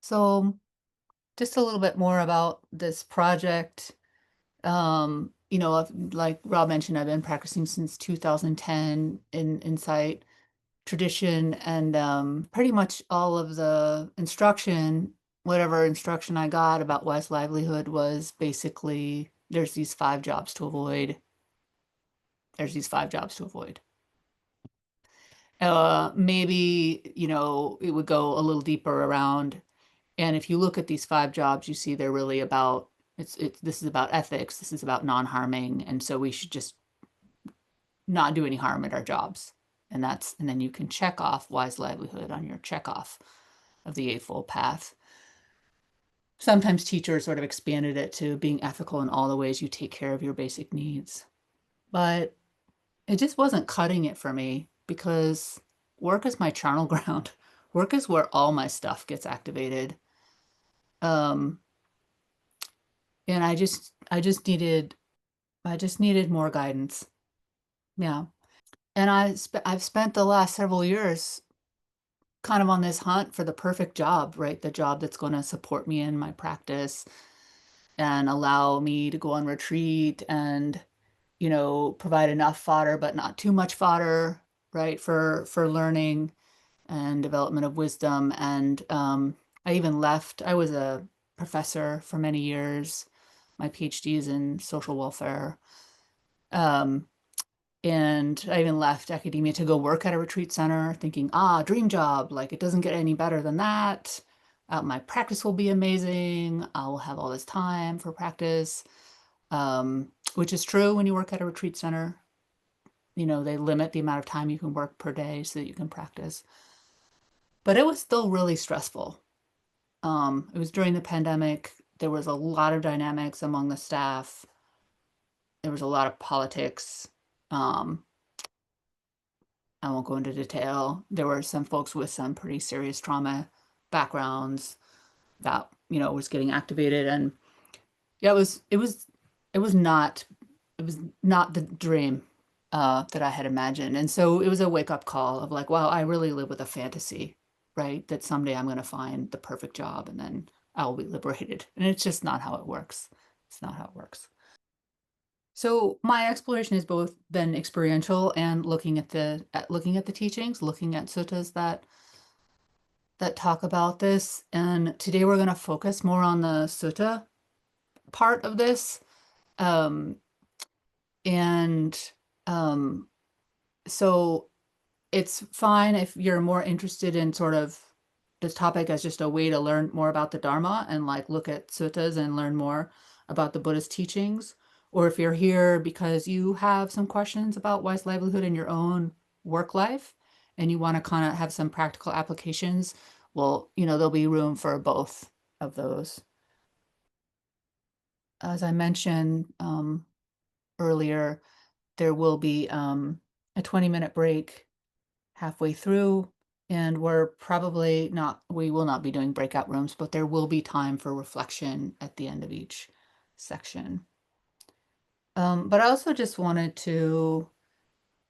So just a little bit more about this project. Like Rob mentioned, I've been practicing since 2010 in Insight tradition, and pretty much all of the instruction, whatever instruction I got about West livelihood was basically there's these five jobs to avoid. There's these five jobs to avoid. Maybe, it would go a little deeper around. And if you look at these five jobs, you see they're really about this is about ethics, this is about non-harming, and so we should just not do any harm at our jobs. And then you can check off wise livelihood on your check off of the Eightfold Path. Sometimes teachers sort of expanded it to being ethical in all the ways you take care of your basic needs. But it just wasn't cutting it for me because work is my charnel ground. Work is where all my stuff gets activated. Um, and I just needed more guidance. Yeah. And I've spent the last several years kind of on this hunt for the perfect job, right? The job that's going to support me in my practice and allow me to go on retreat and, provide enough fodder, but not too much fodder, right? For learning and development of wisdom. And I was a professor for many years. My PhD is in social welfare. Um, And I even left academia to go work at a retreat center, thinking, dream job, like it doesn't get any better than that. My practice will be amazing. I'll have all this time for practice, which is true when you work at a retreat center. They limit the amount of time you can work per day so that you can practice. But it was still really stressful. It was during the pandemic. There was a lot of dynamics among the staff. There was a lot of politics. Um, I won't go into detail. There were some folks with some pretty serious trauma backgrounds that, was getting activated. And yeah, it was not the dream that I had imagined. And so it was a wake-up call of like, wow, I really live with a fantasy, right? That someday I'm going to find the perfect job and then I'll be liberated. And it's just not how it works. It's not how it works. So my exploration has both been experiential and looking at the teachings, looking at suttas that talk about this. And today we're going to focus more on the sutta part of this. Um, and um, so it's fine if you're more interested in sort of this topic as just a way to learn more about the Dharma and like look at suttas and learn more about the Buddhist teachings. Or if you're here because you have some questions about wise livelihood in your own work life and you want to kind of have some practical applications, well, there'll be room for both of those. As I mentioned earlier, there will be a 20-minute break halfway through, and we will not be doing breakout rooms, but there will be time for reflection at the end of each section. But I also just wanted to,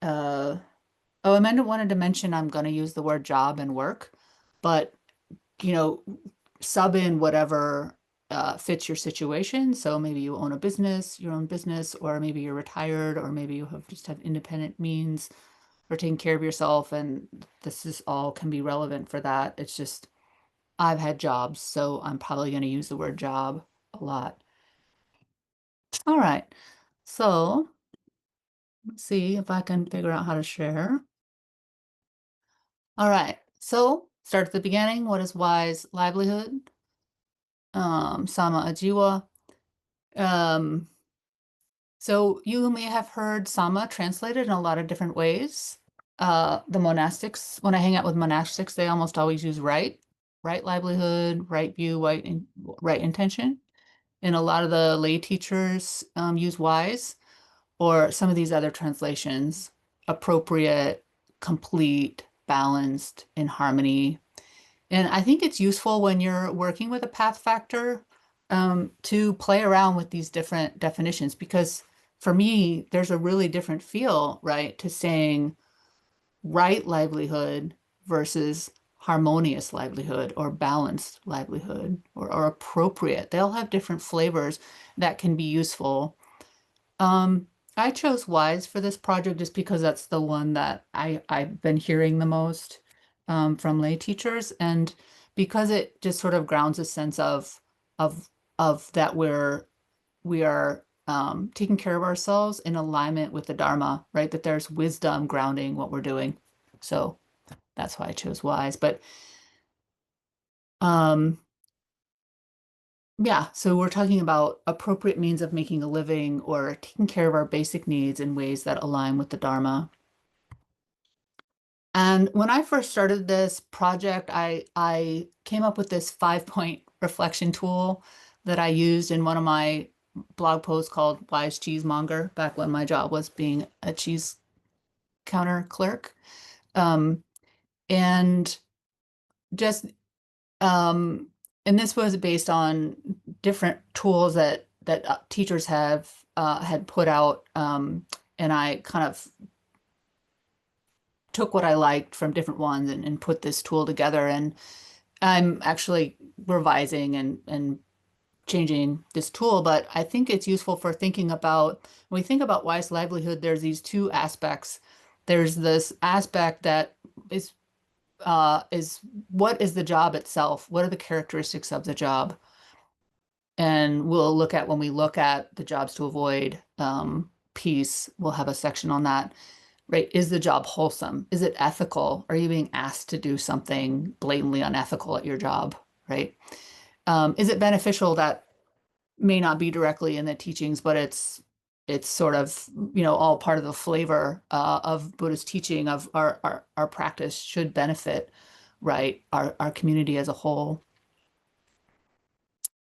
Amanda wanted to mention I'm going to use the word job and work, but, you know, sub in whatever fits your situation. So maybe you own a business, your own business, or maybe you're retired, or maybe you have independent means for taking care of yourself, and this is all can be relevant for that. It's just I've had jobs, so I'm probably going to use the word job a lot. All right, so let's see if I can figure out how to share. All right, so start at the beginning. What is wise livelihood? Sama ajiwa. Um, so you may have heard sama translated in a lot of different ways. The monastics, when I hang out with monastics, they almost always use right livelihood, right view, right intention. And a lot of the lay teachers use wise, or some of these other translations, appropriate, complete, balanced, in harmony. And I think it's useful when you're working with a path factor to play around with these different definitions, because for me, there's a really different feel, right, to saying right livelihood versus harmonious livelihood or balanced livelihood or appropriate. They all have different flavors that can be useful. I chose wise for this project just because that's the one that I've been hearing the most from lay teachers, and because it just sort of grounds a sense of of that we are taking care of ourselves in alignment with the Dharma, right? That there's wisdom grounding what we're doing. So that's why I chose wise. But um, yeah, so we're talking about appropriate means of making a living or taking care of our basic needs in ways that align with the Dharma. And when I first started this project, I came up with this 5-point reflection tool that I used in one of my blog posts called Wise Cheesemonger, back when my job was being a cheese counter clerk. Um, and just um, and this was based on different tools that teachers have had put out, and I kind of took what I liked from different ones and put this tool together. And I'm actually revising and changing this tool, but I think it's useful for thinking about when we think about wise livelihood, there's these two aspects. There's this aspect that is what is the job itself? What are the characteristics of the job? And we'll look at when we look at the jobs to avoid piece, we'll have a section on that, right? Is the job wholesome? Is it ethical? Are you being asked to do something blatantly unethical at your job, right? Is it beneficial? That may not be directly in the teachings, but it's sort of, all part of the flavor of Buddhist teaching of our practice should benefit, right? Our community as a whole.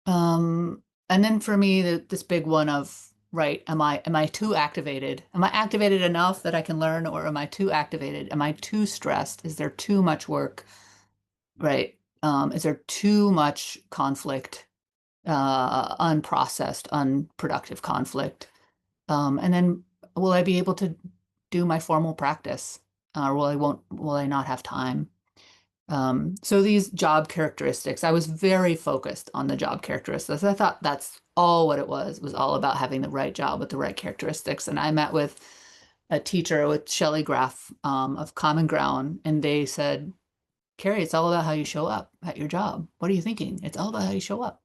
And then for me, this big one of, right, am I too activated? Am I activated enough that I can learn, or am I too activated? Am I too stressed? Is there too much work? Right? Is there too much conflict, unprocessed, unproductive conflict? And then will I be able to do my formal practice? Or will I not have time? So these job characteristics, I was very focused on the job characteristics. I thought that's all what it was all about having the right job with the right characteristics. And I met with a teacher with Shelley Graff of Common Ground, and they said, Kerry, it's all about how you show up at your job. What are you thinking? It's all about how you show up.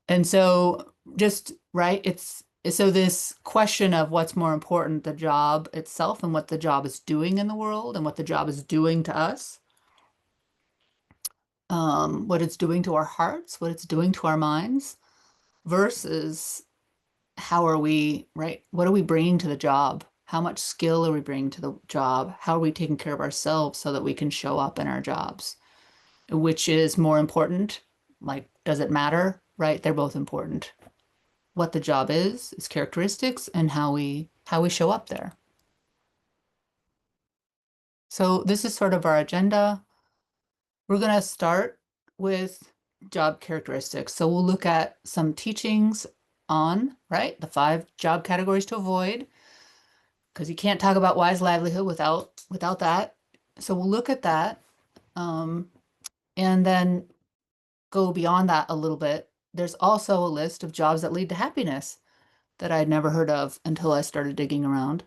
And so just, right, so this question of what's more important, the job itself and what the job is doing in the world and what the job is doing to us, what it's doing to our hearts, what it's doing to our minds, versus how are we, right? What are we bringing to the job? How much skill are we bringing to the job? How are we taking care of ourselves so that we can show up in our jobs? Which is more important? Like, does it matter? Right? They're both important. What the job is, its characteristics, and how we show up there. So this is sort of our agenda. We're going to start with job characteristics. So we'll look at some teachings on, right, the 5 job categories to avoid, because you can't talk about wise livelihood without that. So we'll look at that, and then go beyond that a little bit. There's also a list of jobs that lead to happiness that I'd never heard of until I started digging around.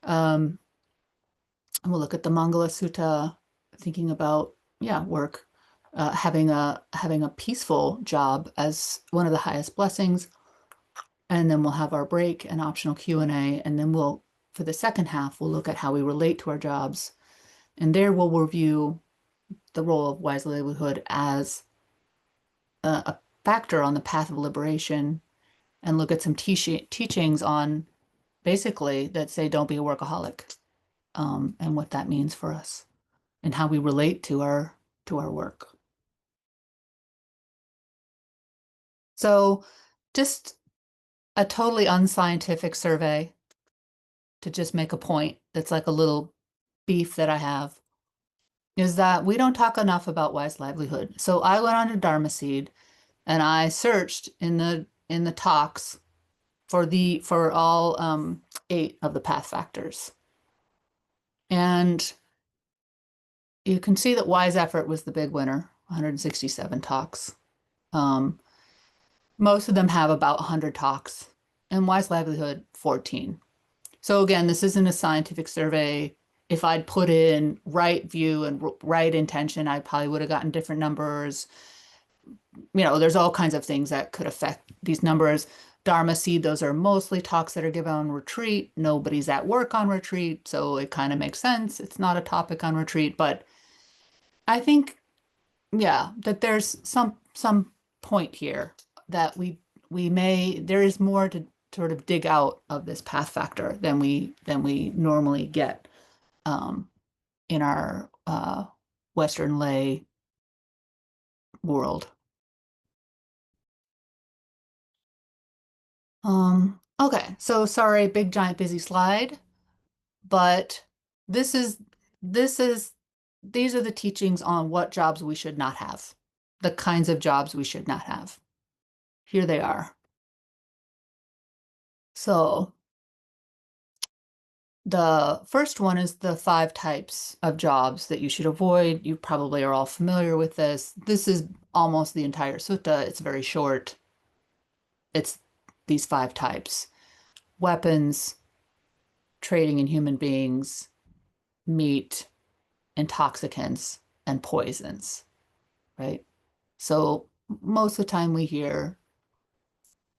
And we'll look at the Vaṇijjāsutta, thinking about, work, having a peaceful job as one of the highest blessings. And then we'll have our break and optional Q&A, and then for the second half, we'll look at how we relate to our jobs. And there we'll review the role of wise livelihood as a factor on the path of liberation, and look at some teachings on basically that say don't be a workaholic, and what that means for us and how we relate to our work. So just a totally unscientific survey to just make a point that's like a little beef that I have is that we don't talk enough about wise livelihood. So I went on to Dharma Seed and I searched in the talks for all 8 of the path factors. And you can see that Wise Effort was the big winner, 167 talks. Um, most of them have about 100 talks, and Wise Livelihood, 14. So again, this isn't a scientific survey. If I'd put in right view and right intention, I probably would have gotten different numbers. There's all kinds of things that could affect these numbers. Dharma seed, those are mostly talks that are given on retreat. Nobody's at work on retreat, so it kind of makes sense. It's not a topic on retreat, but I think, yeah, that there's some point here that there is more to sort of dig out of this path factor than we normally get in our Western lay world. Okay, so sorry, big giant busy slide, but this is this is these are the teachings on what jobs we should not have, the kinds of jobs we should not have. Here they are. So the first one is the 5 types of jobs that you should avoid. You probably are all familiar with this. This is almost the entire sutta. It's very short. It's these 5 types: weapons, trading in human beings, meat, intoxicants, and poisons, right? So most of the time we hear,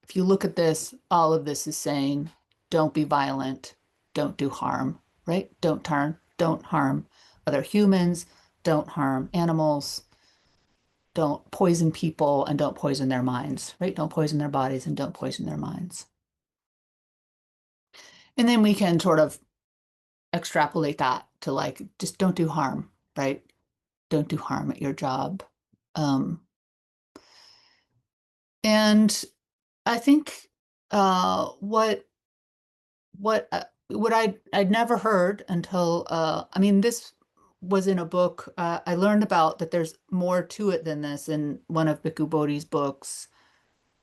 if you look at this, all of this is saying, don't be violent, don't do harm, right? Don't harm other humans, don't harm animals, don't poison people, and don't poison their minds, right? Don't poison their bodies and don't poison their minds. And then we can sort of extrapolate that to like, just don't do harm, right? Don't do harm at your job. Um, and I think what I'd never heard until I mean, this was in a book. I learned about that there's more to it than this in one of Bhikkhu Bodhi's books.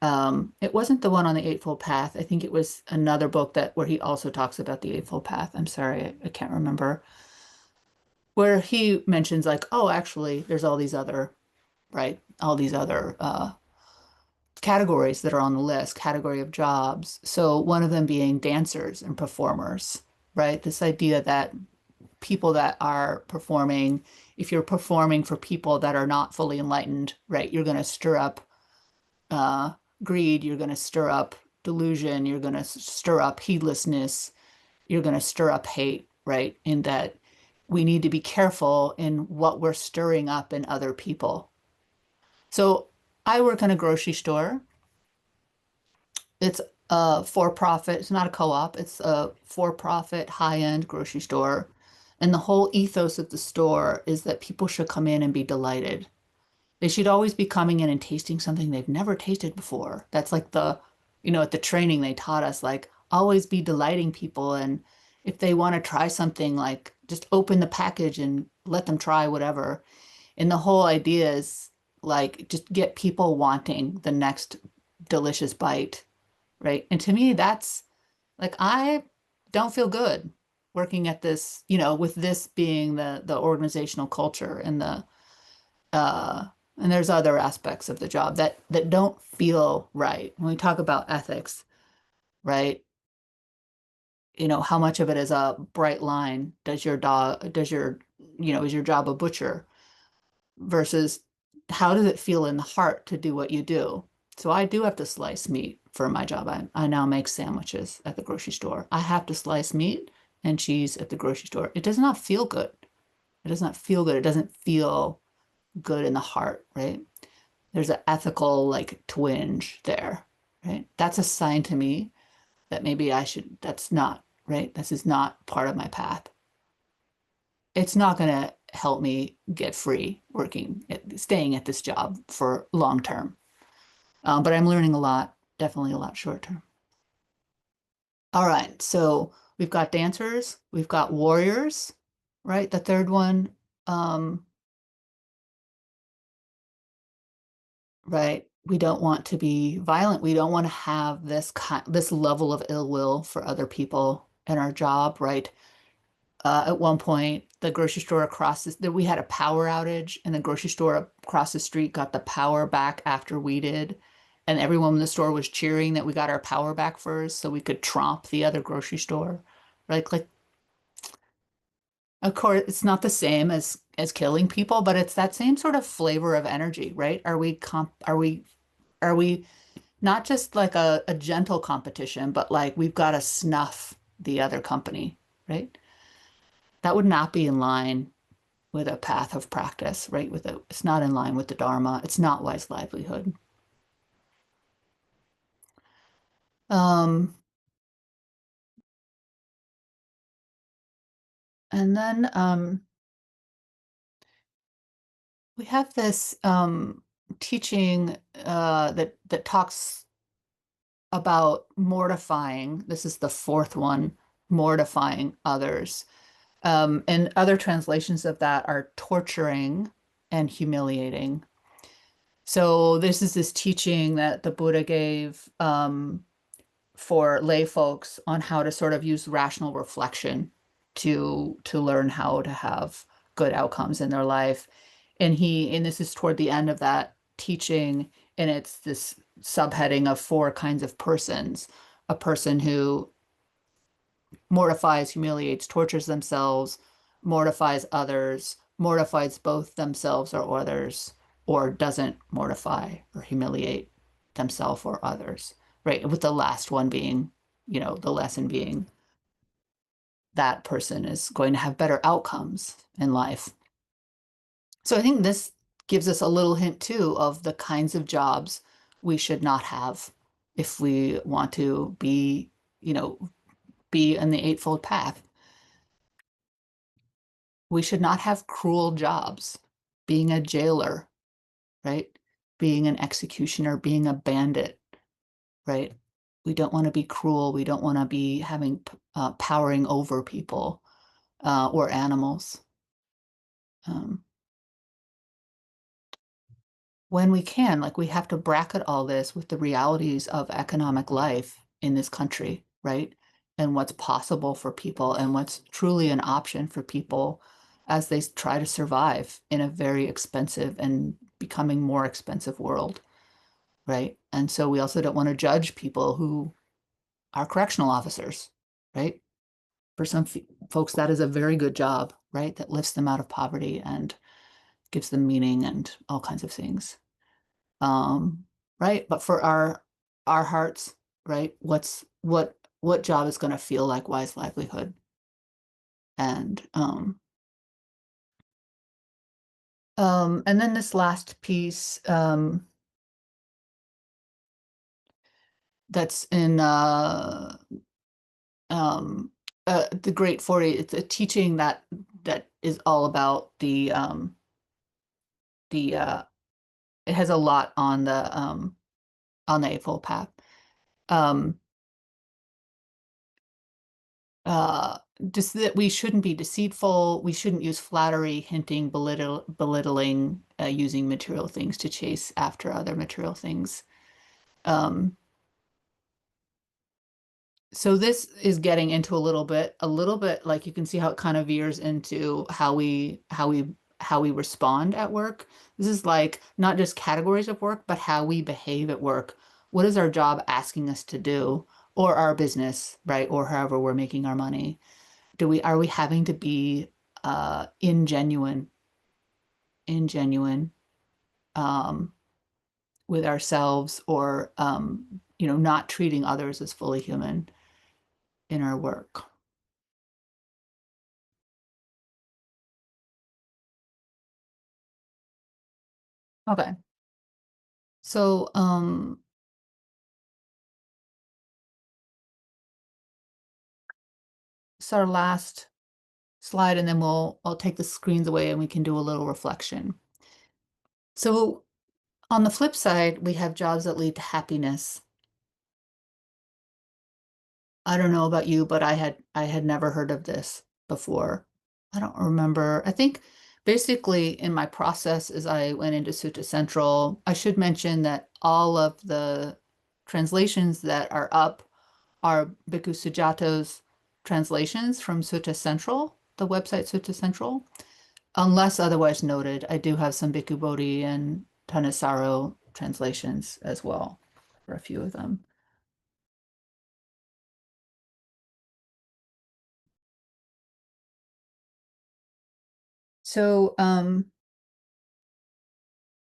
It wasn't the one on the Eightfold Path. I think it was another book that where he also talks about the Eightfold Path. I'm sorry, I can't remember. Where he mentions like, oh, actually, there's all these other, right, all these other categories that are on the list, category of jobs. So one of them being dancers and performers, right? This idea that people that are performing, if you're performing for people that are not fully enlightened, right, you're going to stir up uh, greed, you're going to stir up delusion, you're going to stir up heedlessness, you're going to stir up hate, right? In that we need to be careful in what we're stirring up in other people. So I work in a grocery store. It's a for-profit, it's not a co-op, it's a for-profit high-end grocery store. And the whole ethos of the store is that people should come in and be delighted. They should always be coming in and tasting something they've never tasted before. That's like at the training they taught us, like always be delighting people. And if they want to try something, like just open the package and let them try whatever. And the whole idea is like just get people wanting the next delicious bite, right? And to me, that's like I don't feel good working at this, with this being the organizational culture and the uh and there's other aspects of the job that don't feel right. When we talk about ethics, right? How much of it is a bright line? Is your job a butcher? Versus how does it feel in the heart to do what you do? So I do have to slice meat for my job. I now make sandwiches at the grocery store. I have to slice meat and cheese at the grocery store. It does not feel good. It does not feel good. It doesn't feel good in the heart, right? There's an ethical like twinge there, right? That's a sign to me that maybe that's not, right? This is not part of my path. It's not going to help me get free staying at this job for long term. But I'm learning a lot, definitely a lot short term. All right, so we've got dancers, we've got warriors, right? The third one, right? We don't want to be violent. We don't want to have this level of ill will for other people in our job, right? at one point, the grocery store we had a power outage, and the grocery store across the street got the power back after we did. And everyone in the store was cheering that we got our power back first so we could tromp the other grocery store. Like, of course, it's not the same as killing people, but it's that same sort of flavor of energy, right? Are we not just like a gentle competition, but like we've got to snuff the other company, right? That would not be in line with a path of practice, right? It's not in line with the Dharma. It's not wise livelihood. Um, and then we have this teaching that talks about mortifying. This is the fourth one, mortifying others. And other translations of that are torturing and humiliating. So this is this teaching that the Buddha gave for lay folks on how to sort of use rational reflection to learn how to have good outcomes in their life. And this is toward the end of that teaching, and it's this subheading of four kinds of persons. A person who mortifies, humiliates, tortures themselves, mortifies others, mortifies both themselves or others, or doesn't mortify or humiliate themselves or others, right? With the last one being, the lesson being that person is going to have better outcomes in life. So I think this gives us a little hint too of the kinds of jobs we should not have if we want to be in the Eightfold Path. We should not have cruel jobs, being a jailer, right? Being an executioner, being a bandit, right? We don't want to be cruel. We don't want to be having powering over people or animals. Um, when we can, like we have to bracket all this with the realities of economic life in this country, right? And what's possible for people and what's truly an option for people as they try to survive in a very expensive and becoming more expensive world, right? And so we also don't want to judge people who are correctional officers, right? For some folks, that is a very good job, right? That lifts them out of poverty and gives them meaning and all kinds of things. Right? But for our hearts, right? What job is going to feel like wise livelihood? And then this last piece that's in um, the Great 40. It's a teaching that is all about the it has a lot on the Eightfold Path. Um, uh, just that we shouldn't be deceitful, we shouldn't use flattery, hinting, belittling, using material things to chase after other material things. Um, so this is getting into a little bit like you can see how it kind of veers into how we respond at work. This is like not just categories of work, but how we behave at work. What is our job asking us to do, or our business, right? Or however we're making our money. Are we having to be ingenuine, ingenuine um, with ourselves, or not treating others as fully human in our work? Okay. So it's our last slide, and then I'll take the screens away and we can do a little reflection. So on the flip side, we have jobs that lead to happiness. I don't know about you, but I had never heard of this before. I don't remember. I think basically in my process as I went into Sutta Central, I should mention that all of the translations that are up are Bhikkhu Sujato's translations from Sutta Central. the website Sutta Central, unless otherwise noted. I do have some Bhikkhu Bodhi and Thanissaro translations as well for a few of them. So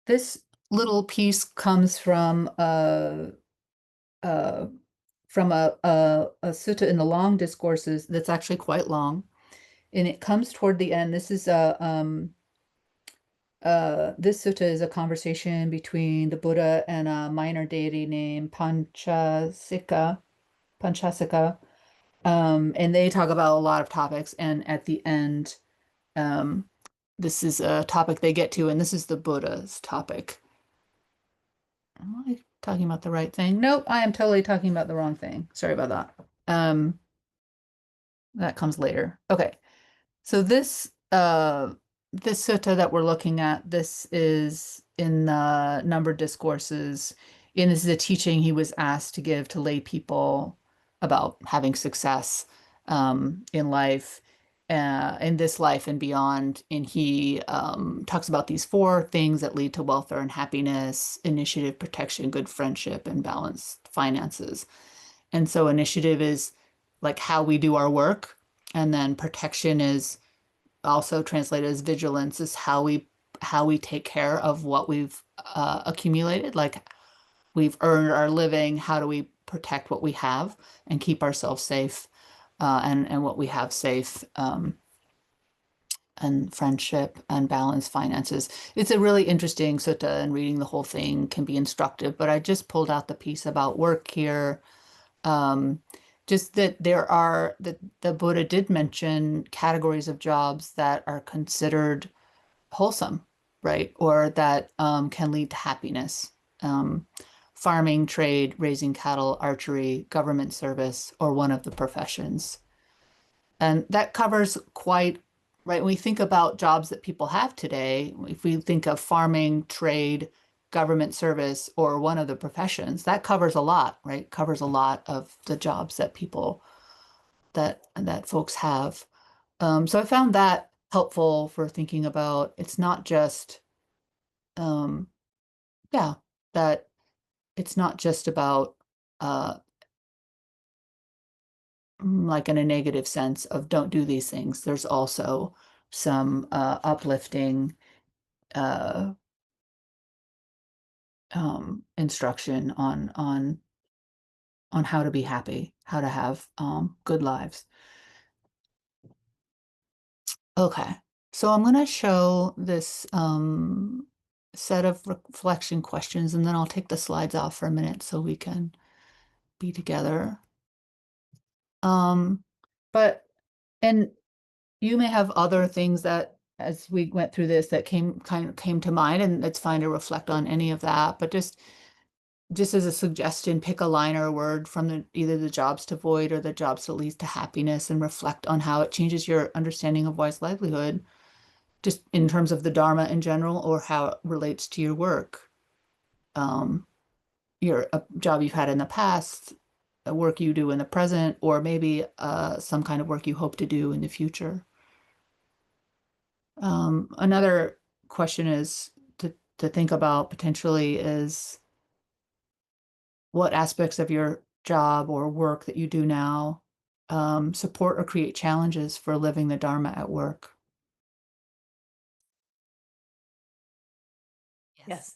this little piece comes from uh, a sutta in the long discourses that's actually quite long, and it comes toward the end. This is this sutta is a conversation between the Buddha and a minor deity named Panchasika, and they talk about a lot of topics. And at the end, this is a topic they get to, and this is the Buddha's topic. Am I talking about the right thing? Nope, I am totally talking about the wrong thing. Sorry about that. That comes later. Okay. So this sutta that we're looking at, this is in the numbered discourses, and this is a teaching he was asked to give to lay people about having success in life, in this life and beyond. And he talks about these four things that lead to welfare and happiness: initiative, protection, good friendship, and balanced finances. And so initiative is like how we do our work, and then protection is also translated as vigilance, is how we take care of what we've accumulated, like we've earned our living. How do we protect what we have and keep ourselves safe, and what we have safe, and friendship and balanced finances. It's a really interesting sutta, and reading the whole thing can be instructive, but I just pulled out the piece about work here. Just that the Buddha did mention categories of jobs that are considered wholesome, right? Or that can lead to happiness. Farming, trade, raising cattle, archery, government service, or one of the professions. And that covers quite, right? When we think about jobs that people have today, if we think of farming, trade, government service, or one of the professions, that covers a lot, right? Covers a lot of the jobs that people, that folks have. So I found that helpful for thinking about, it's not just, yeah, that it's not just about like in a negative sense of don't do these things. There's also some uplifting uh, instruction on how to be happy, how to have good lives. Okay, so I'm going to show this set of reflection questions, and then I'll take the slides off for a minute so we can be together. But, and you may have other things that, as we went through this, that came to mind, and it's fine to reflect on any of that. But just as a suggestion, pick a line or a word from either the jobs to void or the jobs that leads to happiness, and reflect on how it changes your understanding of wise livelihood, just in terms of the Dharma in general, or how it relates to your work, a job you've had in the past, a work you do in the present, or maybe some kind of work you hope to do in the future. Another question is to think about potentially is, what aspects of your job or work that you do now support or create challenges for living the Dharma at work? Yes.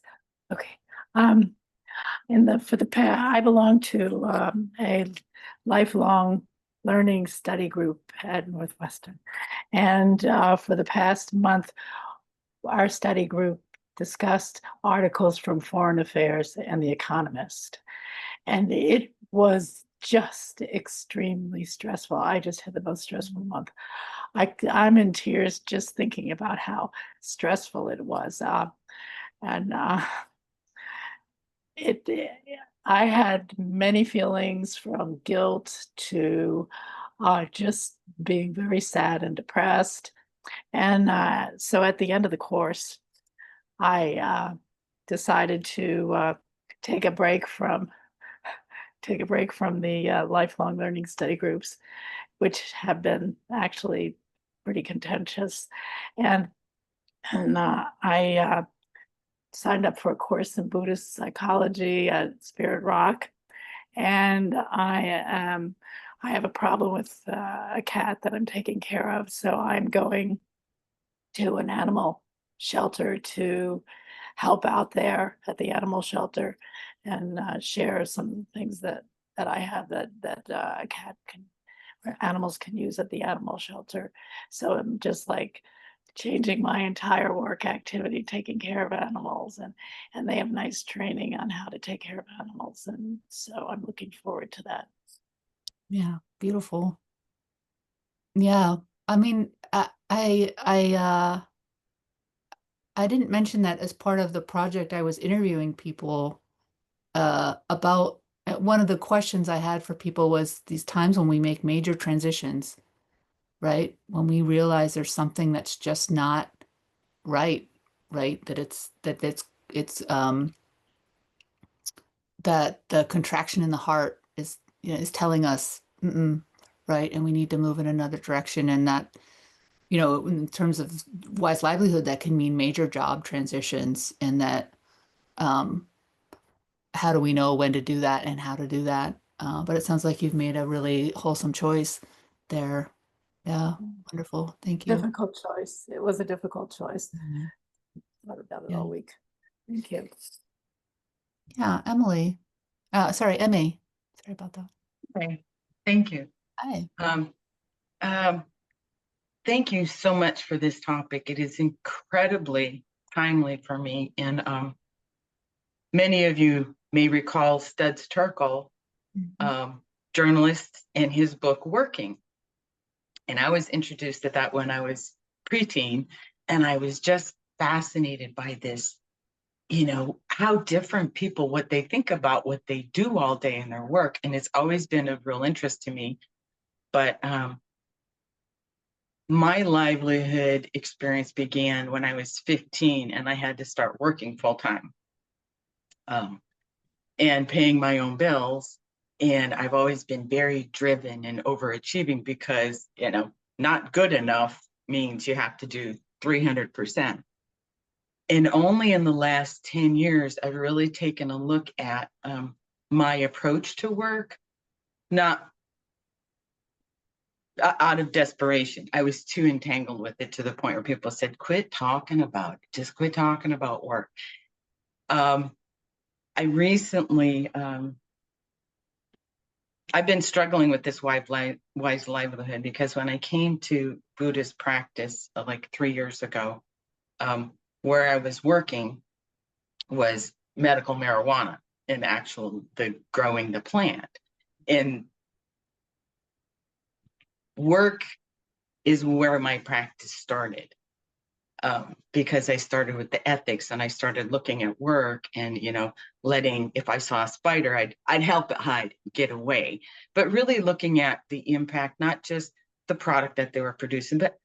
Okay. I belong to a lifelong learning study group at Northwestern, and for the past month, our study group discussed articles from Foreign Affairs and The Economist, and it was just extremely stressful. I just had the most stressful month. I'm in tears just thinking about how stressful it was. And I had many feelings, from guilt to just being very sad and depressed. And so at the end of the course, I decided to take a break from the lifelong learning study groups, which have been actually pretty contentious. And I signed up for a course in Buddhist psychology at Spirit Rock, and I have a problem with a cat that I'm taking care of, so I'm going to an animal shelter to help out there at the animal shelter and share some things that I have that a cat can or animals can use at the animal shelter. So I'm just like changing my entire work activity, taking care of animals, and they have nice training on how to take care of animals, and so I'm looking forward to that. Yeah, beautiful. Yeah. I mean, I didn't mention that as part of the project. I was interviewing people about one of the questions I had for people was these times when we make major transitions, right? When we realize there's something that's just not right, right? That it's that the contraction in the heart is, is telling us, mm-mm, right? And we need to move in another direction. And that, in terms of wise livelihood, that can mean major job transitions, and that um, how do we know when to do that and how to do that? But it sounds like you've made a really wholesome choice there. Yeah, wonderful. Thank you. Difficult choice. It was a difficult choice. Mhm. Thought about it Yeah. all week. Thank you. Yeah, Emily. Sorry, Emmy. Sorry about that. Okay, thank you. Hi. Um, um, Thank you so much for this topic. It is incredibly timely for me. And many of you may recall Studs Terkel, Mhm. journalist, and his book Working. And I was introduced to that when I was preteen, and I was just fascinated by this, how different people, what they think about what they do all day in their work. And it's always been of real interest to me. But my livelihood experience began when I was 15 and I had to start working full time and paying my own bills. And I've always been very driven and overachieving because, not good enough means you have to do 300%. And only in the last 10 years, I've really taken a look at my approach to work, not out of desperation. I was too entangled with it to the point where people said, quit talking about it, just quit talking about work. I recently, I've been struggling with this wise livelihood because when I came to Buddhist practice like 3 years ago, where I was working was medical marijuana and the growing the plant. And work is where my practice started. Because I started with the ethics and I started looking at work and, letting, if I saw a spider, I'd help it hide, get away, but really looking at the impact, not just the product that they were producing, but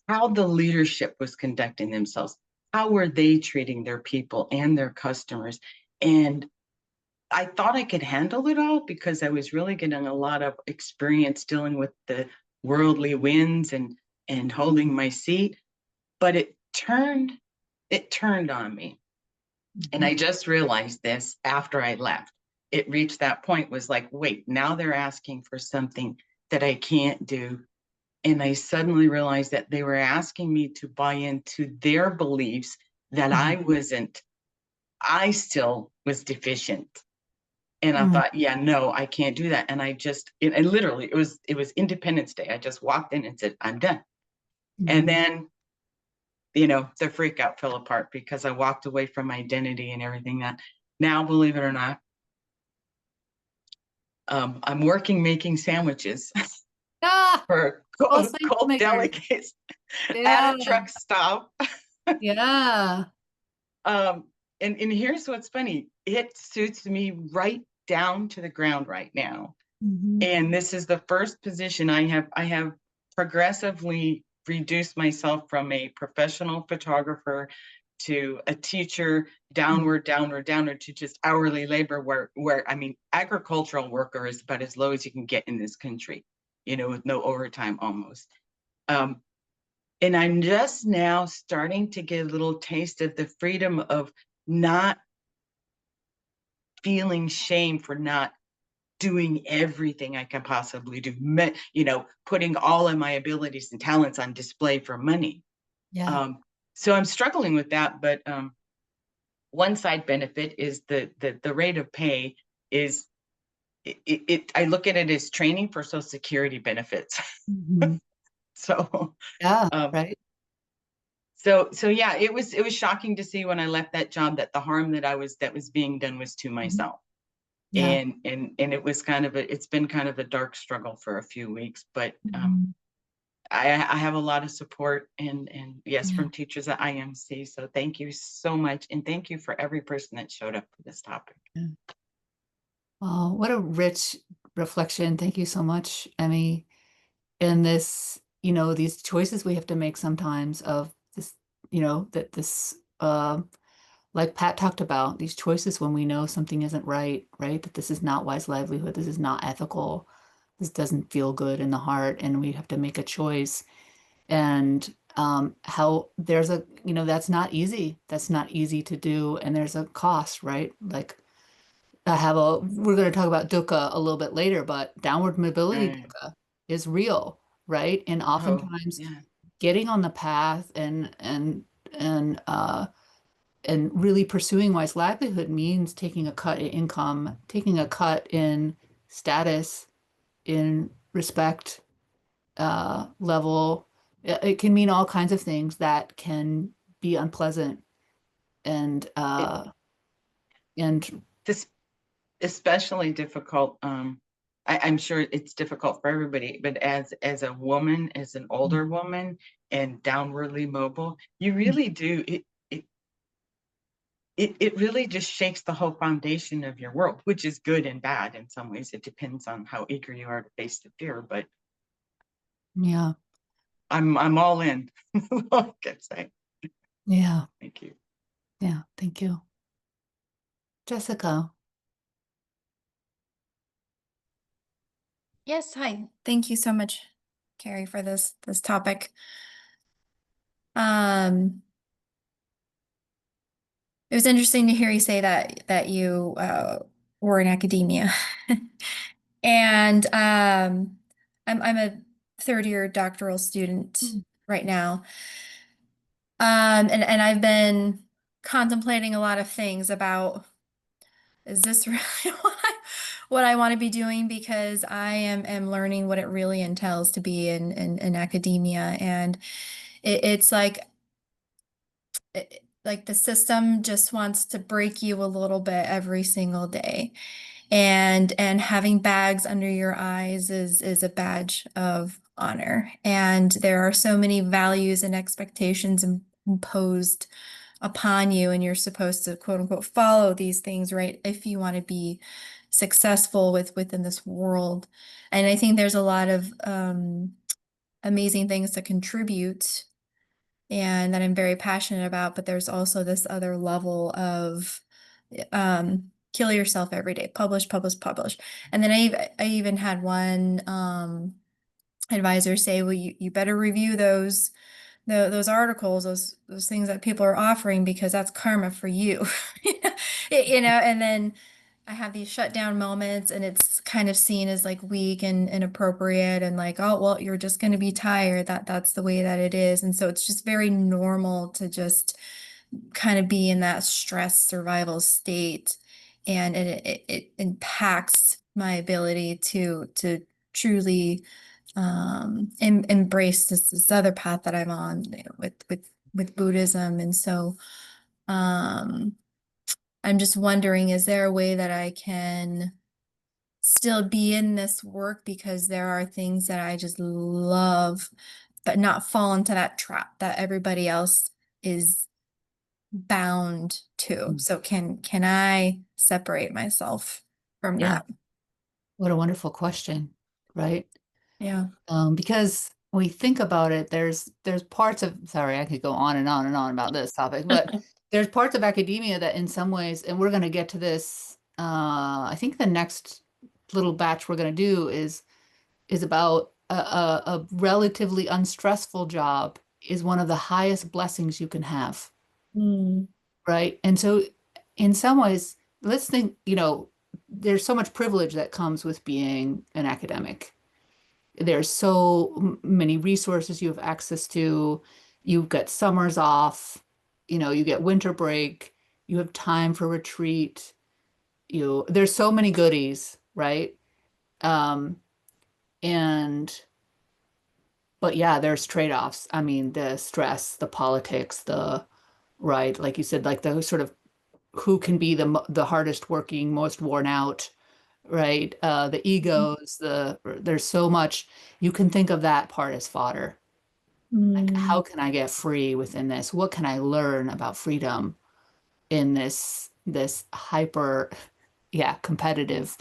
how the leadership was conducting themselves. How were they treating their people and their customers? And I thought I could handle it all because I was really getting a lot of experience dealing with the worldly winds and holding my seat. But it turned on me. And I just realized this after I left. It reached that point, was like, wait, now they're asking for something that I can't do. And I suddenly realized that they were asking me to buy into their beliefs that I still was deficient. And I Mhm. thought, yeah, no, I can't do that. And I literally, it was Independence Day. I just walked in and said, I'm done. And Mhm. then the freak out fell apart because I walked away from my identity and everything that now, believe it or not, I'm working making sandwiches Ah, for Pulse cold makers. delegates Yeah. at a truck stop. Yeah. Um, and here's what's funny. It suits me right down to the ground right now. Mhm. And this is the first position I have progressively reduced myself from a professional photographer to a teacher, downward, downward, downward to just hourly labor where I mean, agricultural worker is about as low as you can get in this country, with no overtime almost. Um, And I'm just now starting to get a little taste of the freedom of not feeling shame for not doing everything I can possibly do, you know, putting all of my abilities and talents on display for money. Yeah. So I'm struggling with that, but one side benefit is the rate of pay is I look at it as training for Social Security benefits. Mhm. So Yeah, um, right. so yeah, it was shocking to see when I left that job that the harm that was being done was to Mhm. myself. Yeah. And it was kind of it's been kind of a dark struggle for a few weeks, but Mhm. I have a lot of support and yes, Yeah. from teachers at IMC. So thank you so much. And thank you for every person that showed up for this topic. Yeah. Oh, what a rich reflection. Thank you so much, Emmy. And this, these choices we have to make sometimes of this, that this, like Pat talked about, these choices when we know something isn't right, right? That this is not wise livelihood, this is not ethical, this doesn't feel good in the heart, and we have to make a choice. And how there's a, that's not easy. That's not easy to do, and there's a cost, right? Like we're going to talk about dukkha a little bit later, but downward mobility Right. dukkha is real, right? And Oh, oftentimes yeah. getting on the path and really pursuing wise livelihood means taking a cut in income, taking a cut in status, in respect level. It can mean all kinds of things that can be unpleasant and It, and this especially difficult. I'm sure it's difficult for everybody, but as a woman, as an older woman and downwardly mobile, you really do it really just shakes the whole foundation of your world, which is good and bad in some ways. It depends on how eager you are to face the fear, but yeah, I'm all in. I can say. yeah, Thank you. yeah. Thank you, Jessica. Yes, hi. Thank you so much, Kerry, for this topic. Um, it was interesting to hear you say that you were in academia. And I'm a third year doctoral student Mm. right now. And I've been contemplating a lot of things about, is this really what I want to be doing? Because I am learning what it really entails to be in academia. And it's like the system just wants to break you a little bit every single day. And having bags under your eyes is a badge of honor. And there are so many values and expectations imposed upon you, and you're supposed to quote unquote follow these things, right? If you want to be successful within this world. And I think there's a lot of amazing things to contribute and that I'm very passionate about, but there's also this other level of kill yourself every day, publish, publish, publish. And then I even had one advisor say, well, you better review those articles, those things that people are offering, because that's karma for you. And then I have these shutdown moments, and it's kind of seen as like weak and inappropriate, and like, oh, well, you're just going to be tired. That's the way that it is. And so it's just very normal to just kind of be in that stress survival state. And it impacts my ability to truly embrace this other path that I'm on with Buddhism. And so um, I'm just wondering, is there a way that I can still be in this work because there are things that I just love, but not fall into that trap that everybody else is bound to? Mm. So can I separate myself from Yeah, that? what a wonderful question, right? Yeah. Because when we think about it, there's parts of, sorry, I could go on and on and on about this topic, but there's parts of academia that in some ways, and we're going to get to this, I think the next little batch we're going to do is about a relatively unstressful job is one of the highest blessings you can have, Mm. right? And so in some ways, let's think, there's so much privilege that comes with being an academic. There's so many resources you have access to. You've got summers off, you get winter break, you have time for retreat. There's so many goodies, right? Um, and but yeah, there's trade-offs. I mean, the stress, the politics, right, like you said, like the sort of who can be the hardest working, most worn out, right? The egos, there's so much. You can think of that part as fodder. Like, Mm. how can I get free within this? What can I learn about freedom in this hyper, yeah, competitive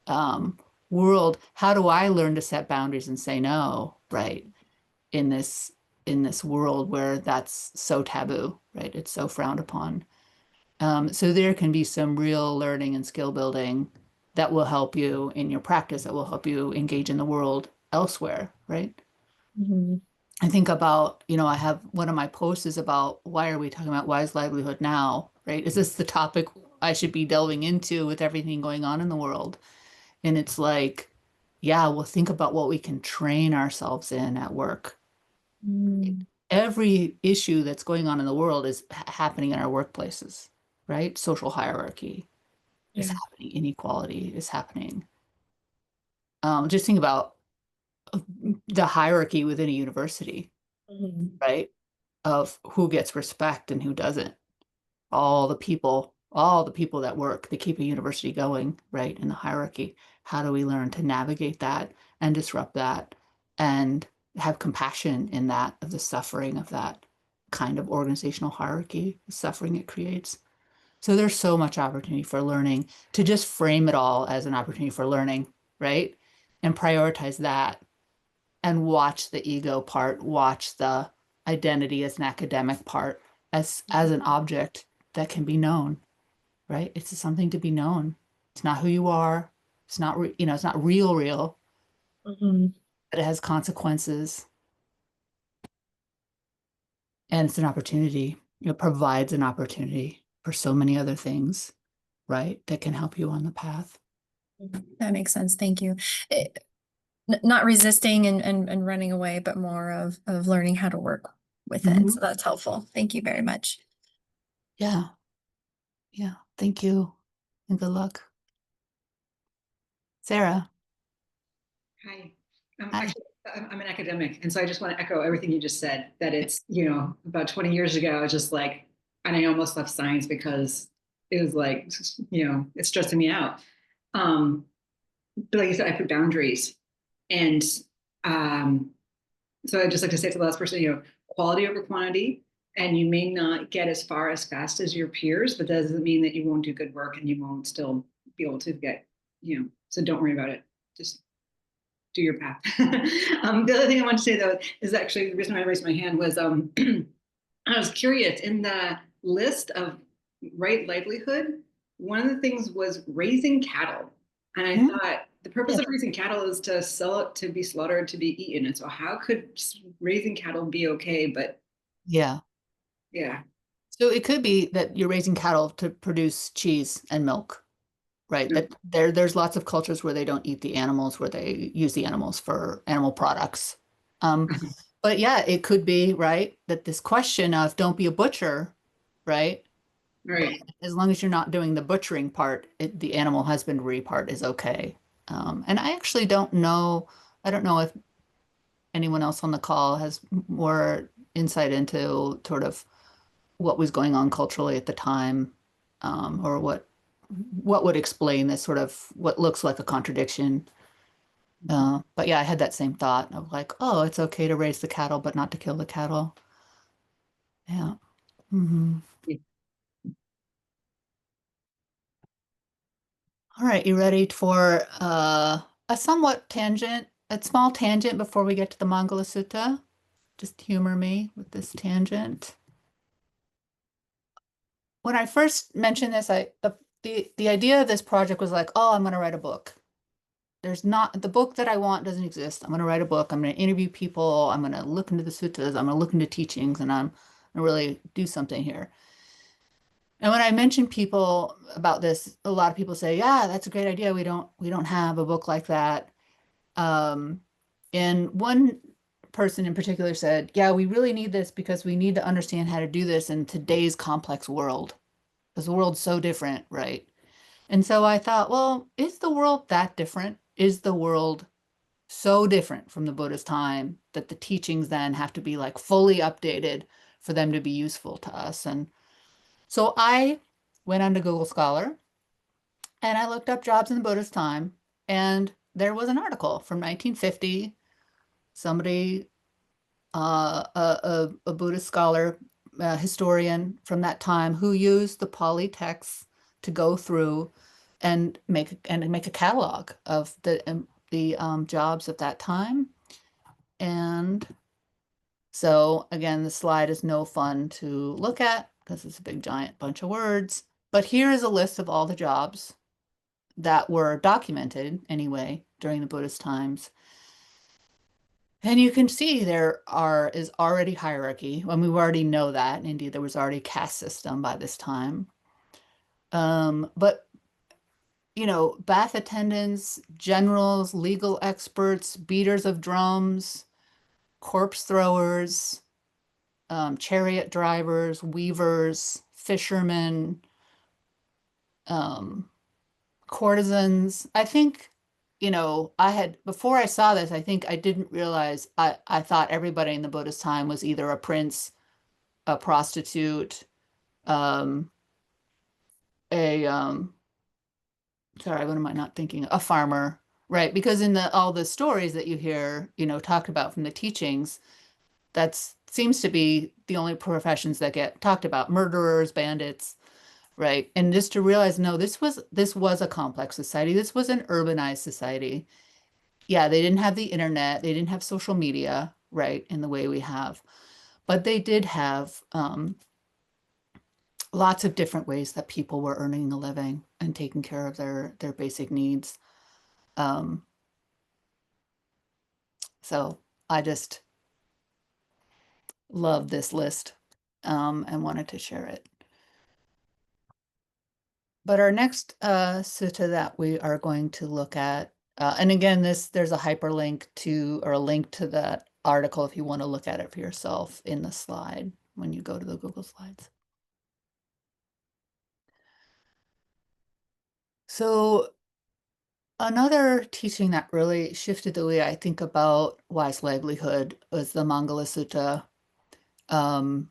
um, world? How do I learn to set boundaries and say no, right? In this world where that's so taboo, right? It's so frowned upon. So there can be some real learning and skill building that will help you in your practice, that will help you engage in the world elsewhere, right? Mhm. I think about, I have one of my posts is about why are we talking about why is livelihood now, right? Is this the topic I should be delving into with everything going on in the world? And it's like, yeah, well, think about what we can train ourselves in at work. Mm. Every issue that's going on in the world is happening in our workplaces, right? Social hierarchy is Yeah. happening, inequality is happening. Just think about the hierarchy within a university, Mhm. right? Of who gets respect and who doesn't. All the people that work, they keep a university going, right? In the hierarchy. How do we learn to navigate that and disrupt that and have compassion in that of the suffering of that kind of organizational hierarchy, the suffering it creates? So there's so much opportunity for learning to just frame it all as an opportunity for learning, right? And prioritize that and watch the ego part, watch the identity as an academic part, as an object that can be known, right? It's something to be known. It's not who you are. It's not, it's not real, Mhm. but it has consequences and it's an opportunity. It provides an opportunity for so many other things, right? That can help you on the path. That makes sense. Thank you. Not resisting and running away, but more of learning how to work with it. Mhm. So that's helpful. Thank you very much. Yeah. Yeah. Thank you. And good luck. Sarah. Hi. Hi. Actually, I'm an academic, and so I just want to echo everything you just said, that it's, about 20 years ago, I was just like, and I almost left science because it was like, it's stressing me out. Um, but like you said, I put boundaries. And um, so I'd just like to say to the last person, quality over quantity, and you may not get as far as fast as your peers, but that doesn't mean that you won't do good work and you won't still be able to get, so don't worry about it. Just do your path. The other thing I want to say, though, is actually the reason I raised my hand was I was curious in the list of right livelihood. One of the things was raising cattle. And I Mhm. thought the purpose Yeah. of raising cattle is to sell it to be slaughtered to be eaten. And so, how could raising cattle be okay? But Yeah. yeah. So it could be that you're raising cattle to produce cheese and milk, right? That there's lots of cultures where they don't eat the animals, where they use the animals for animal products. Um, but yeah, it could be, right, that this question of don't be a butcher, right? But Right. as long as you're not doing the butchering part, the animal husbandry part is okay. And I actually don't know, I don't know if anyone else on the call has more insight into sort of what was going on culturally at the time, or what would explain this sort of what looks like a contradiction. But yeah, I had that same thought of like, oh, it's okay to raise the cattle, but not to kill the cattle. Yeah. Hmm. All right, you ready for a somewhat tangent, a small tangent before we get to the Vaṇijjāsutta? Just humor me with this tangent. When I first mentioned this, the idea of this project was like, oh, I'm going to write a book. there's not, the book that I want doesn't exist. I'm going to write a book. I'm going to interview people. I'm going to look into the suttas. I'm going to look into teachings, and I'm going to really do something here. And when I mention people about this, a lot of people say, yeah, that's a great idea. We don't have a book like that. And one person in particular said, yeah, we really need this because we need to understand how to do this in today's complex world, because the world's so different, right? And so I thought, well, is the world that different? Is the world so different from the Buddha's time that the teachings then have to be like fully updated for them to be useful to us? And so I went on to Google Scholar and I looked up jobs in the Buddha's time, and there was an article from 1950. Somebody, a Buddhist scholar, historian from that time, who used the Pali texts to go through and make a catalog of the jobs at that time. And so again, the slide is no fun to look at because it's a big giant bunch of words. But here is a list of all the jobs that were documented anyway during the Buddhist times. And you can see there is already hierarchy, and we already know that. In India, there was already a caste system by this time. But you know, bath attendants, generals, legal experts, beaters of drums, corpse throwers, chariot drivers, weavers, fishermen, courtesans. I think, you know, before I saw this, I think I didn't realize, I thought everybody in the Buddhist time was either a prince, a prostitute, um, sorry, what am I not thinking? A farmer, right? Because in all the stories that you hear, you know, talked about from the teachings, that seems to be the only professions that get talked about: murderers, bandits, right? And just to realize, no, this was a complex society. This was an urbanized society. Yeah, they didn't have the internet, they didn't have social media, right, in the way we have, but they did have lots of different ways that people were earning a living and taking care of their basic needs. So I just love this list, and wanted to share it. But our next sutta that we are going to look at, and again, there's a hyperlink to, or a link to that article if you want to look at it for yourself in the slide when you go to the Google Slides. So another teaching that really shifted the way I think about wise livelihood was the Mangala Sutta. And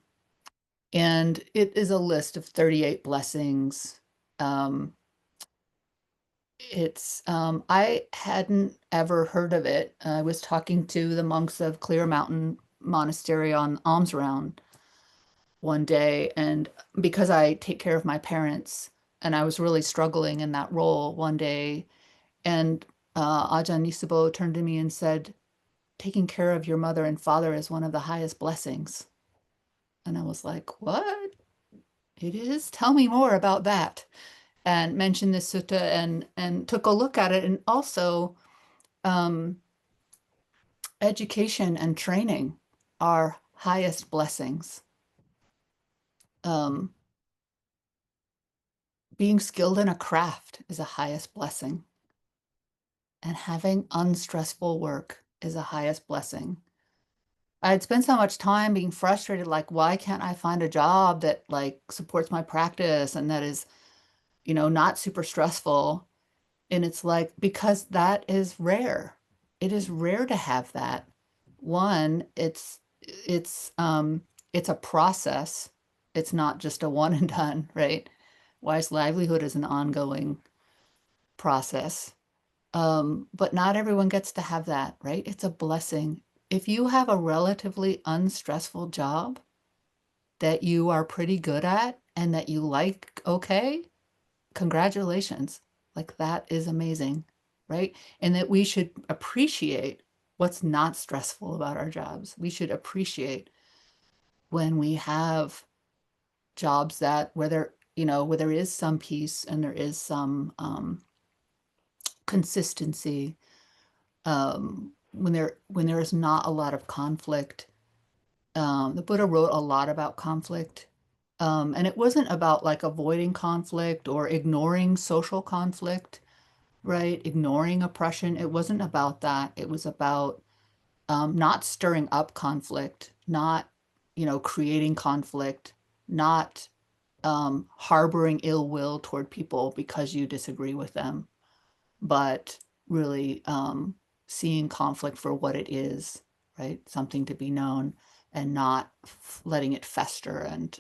it is a list of 38 blessings. I hadn't ever heard of it. I was talking to the monks of Clear Mountain Monastery on alms round one day, and because I take care of my parents, and I was really struggling in that role one day, and Ajahn Nisabo turned to me and said, taking care of your mother and father is one of the highest blessings. And I was like, what? It is? Tell me more about that. And mentioned this sutta and took a look at it. And also education and training are highest blessings. Being skilled in a craft is a highest blessing. And having unstressful work is a highest blessing. I had spent so much time being frustrated, like, why can't I find a job that like supports my practice and that is, you know, not super stressful? And it's like, because that is rare. It is rare to have that. One, it's a process. It's not just a one and done, right? Wise livelihood is an ongoing process. But not everyone gets to have that, right? It's a blessing. If you have a relatively unstressful job that you are pretty good at and that you like, okay, congratulations. Like, that is amazing, right? And that we should appreciate what's not stressful about our jobs. We should appreciate when we have jobs where there is some peace and there is some consistency, when there is not a lot of conflict. The Buddha wrote a lot about conflict. And it wasn't about like avoiding conflict or ignoring social conflict, right? Ignoring oppression. It wasn't about that. It was about not stirring up conflict, not, creating conflict, not harboring ill will toward people because you disagree with them, but really seeing conflict for what it is, right? Something to be known and not letting it fester. And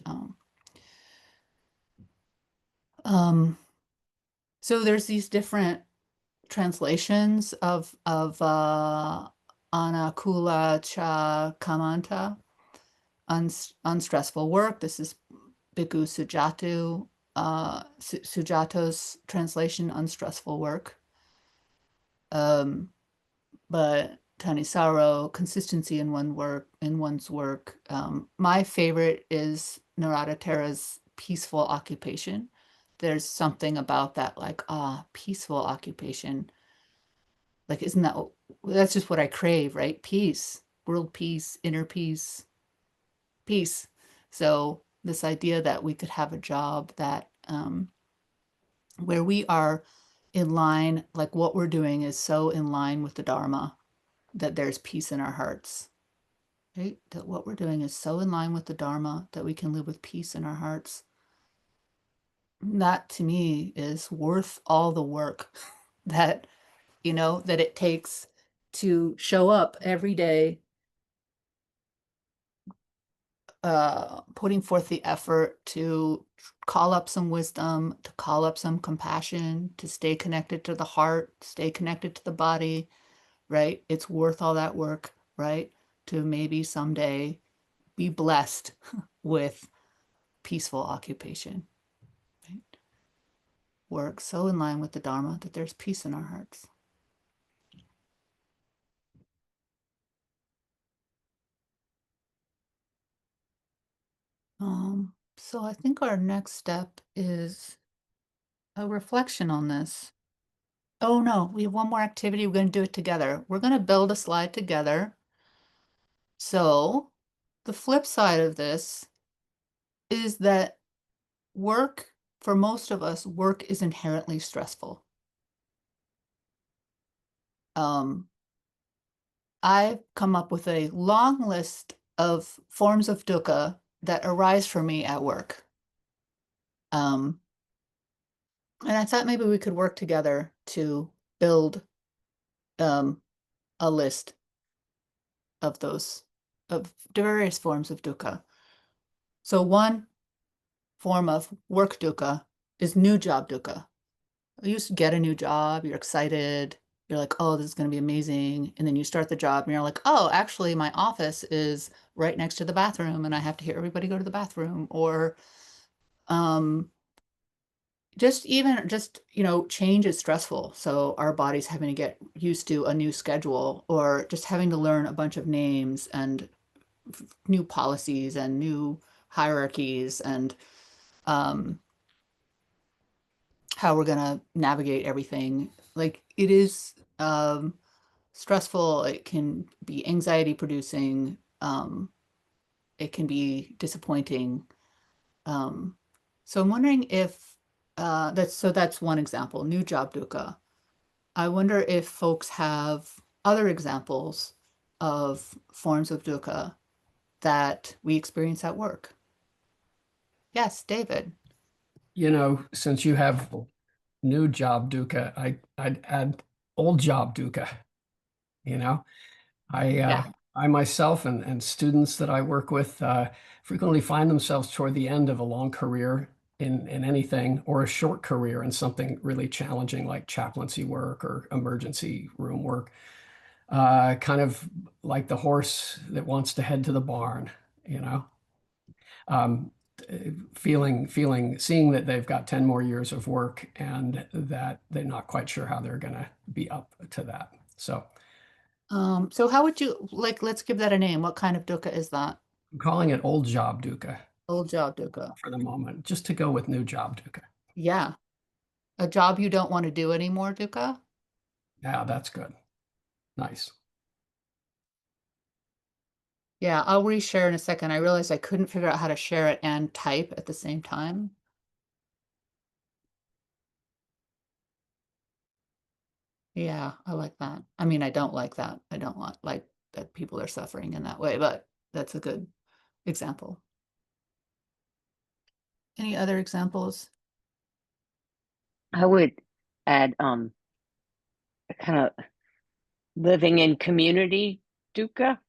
so there's these different translations of Anakula Cha Kamanta, unstressful work. This is Bhikkhu Sujato's translation, unstressful work. But Thanisaro, consistency in one's work. My favorite is Narada Tera's peaceful occupation. There's something about that, like, peaceful occupation. Like, that's just what I crave, right? Peace, world peace, inner peace, peace. So this idea that we could have a job that where we are in line, like what we're doing is so in line with the Dharma that there's peace in our hearts, right? That what we're doing is so in line with the Dharma that we can live with peace in our hearts. That to me is worth all the work that, that it takes to show up every day, putting forth the effort to call up some wisdom, to call up some compassion, to stay connected to the heart, stay connected to the body, right? It's worth all that work, right? To maybe someday be blessed with peaceful occupation, right? Work so in line with the Dharma that there's peace in our hearts. So I think our next step is a reflection on this. Oh no, we have one more activity. We're going to do it together. We're going to build a slide together. So the flip side of this is that work, for most of us, work is inherently stressful. I've come up with a long list of forms of dukkha that arise for me at work. And I thought maybe we could work together to build a list of those, of various forms of dukkha. So one form of work dukkha is new job dukkha. You used to get a new job, you're excited, you're like, oh, this is going to be amazing. And then you start the job and you're like, oh, actually my office is right next to the bathroom and I have to hear everybody go to the bathroom. Or just change is stressful. So our body's having to get used to a new schedule, or just having to learn a bunch of names and new policies and new hierarchies and how we're going to navigate everything. Like, it is stressful. It can be anxiety producing. It can be disappointing. So I'm wondering if that's one example, new job dukkha. I wonder if folks have other examples of forms of dukkha that we experience at work. Yes, David. Since you have new job dukkha, I'd add old job dukkha. I myself and students that I work with frequently find themselves toward the end of a long career in anything, or a short career in something really challenging like chaplaincy work or emergency room work, kind of like the horse that wants to head to the barn, seeing that they've got 10 more years of work and that they're not quite sure how they're going to be up to that. So how would you, let's give that a name. What kind of dukkha is that? I'm calling it old job dukkha. Old job dukkha. For the moment, just to go with new job dukkha. Yeah. A job you don't want to do anymore dukkha? Yeah, that's good. Nice. Yeah, I'll reshare in a second. I realized I couldn't figure out how to share it and type at the same time. Yeah, I like that. I mean, I don't like that. I don't like that people are suffering in that way, but that's a good example. Any other examples? I would add kind of living in community dukkha.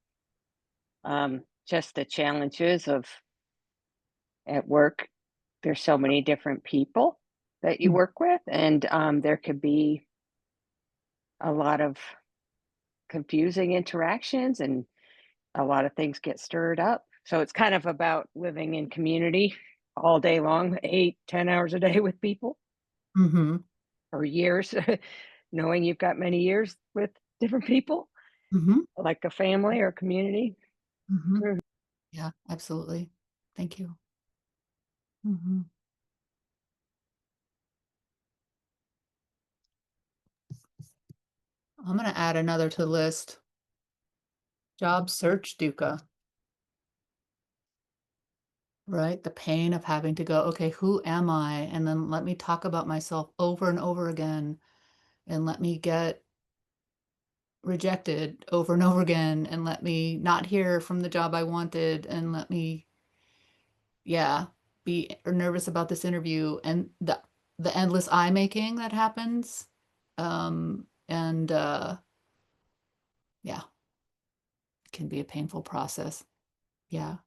Just the challenges of at work. There's so many different people that you work with, and there could be a lot of confusing interactions, and a lot of things get stirred up. So it's kind of about living in community all day long, 8-10 hours a day with people, Mm-hmm. or years, knowing you've got many years with different people, Mm-hmm. like a family or community. Mm-hmm. Mhm. Yeah, absolutely. Thank you. Mm-hmm. I'm going to add another to the list. Job search dukkha. Right? The pain of having to go, okay, who am I? And then let me talk about myself over and over again, and let me get rejected over and over again, and let me not hear from the job I wanted, and let me, yeah, be nervous about this interview, and the endless eye making that happens. And yeah, it can be a painful process. Yeah.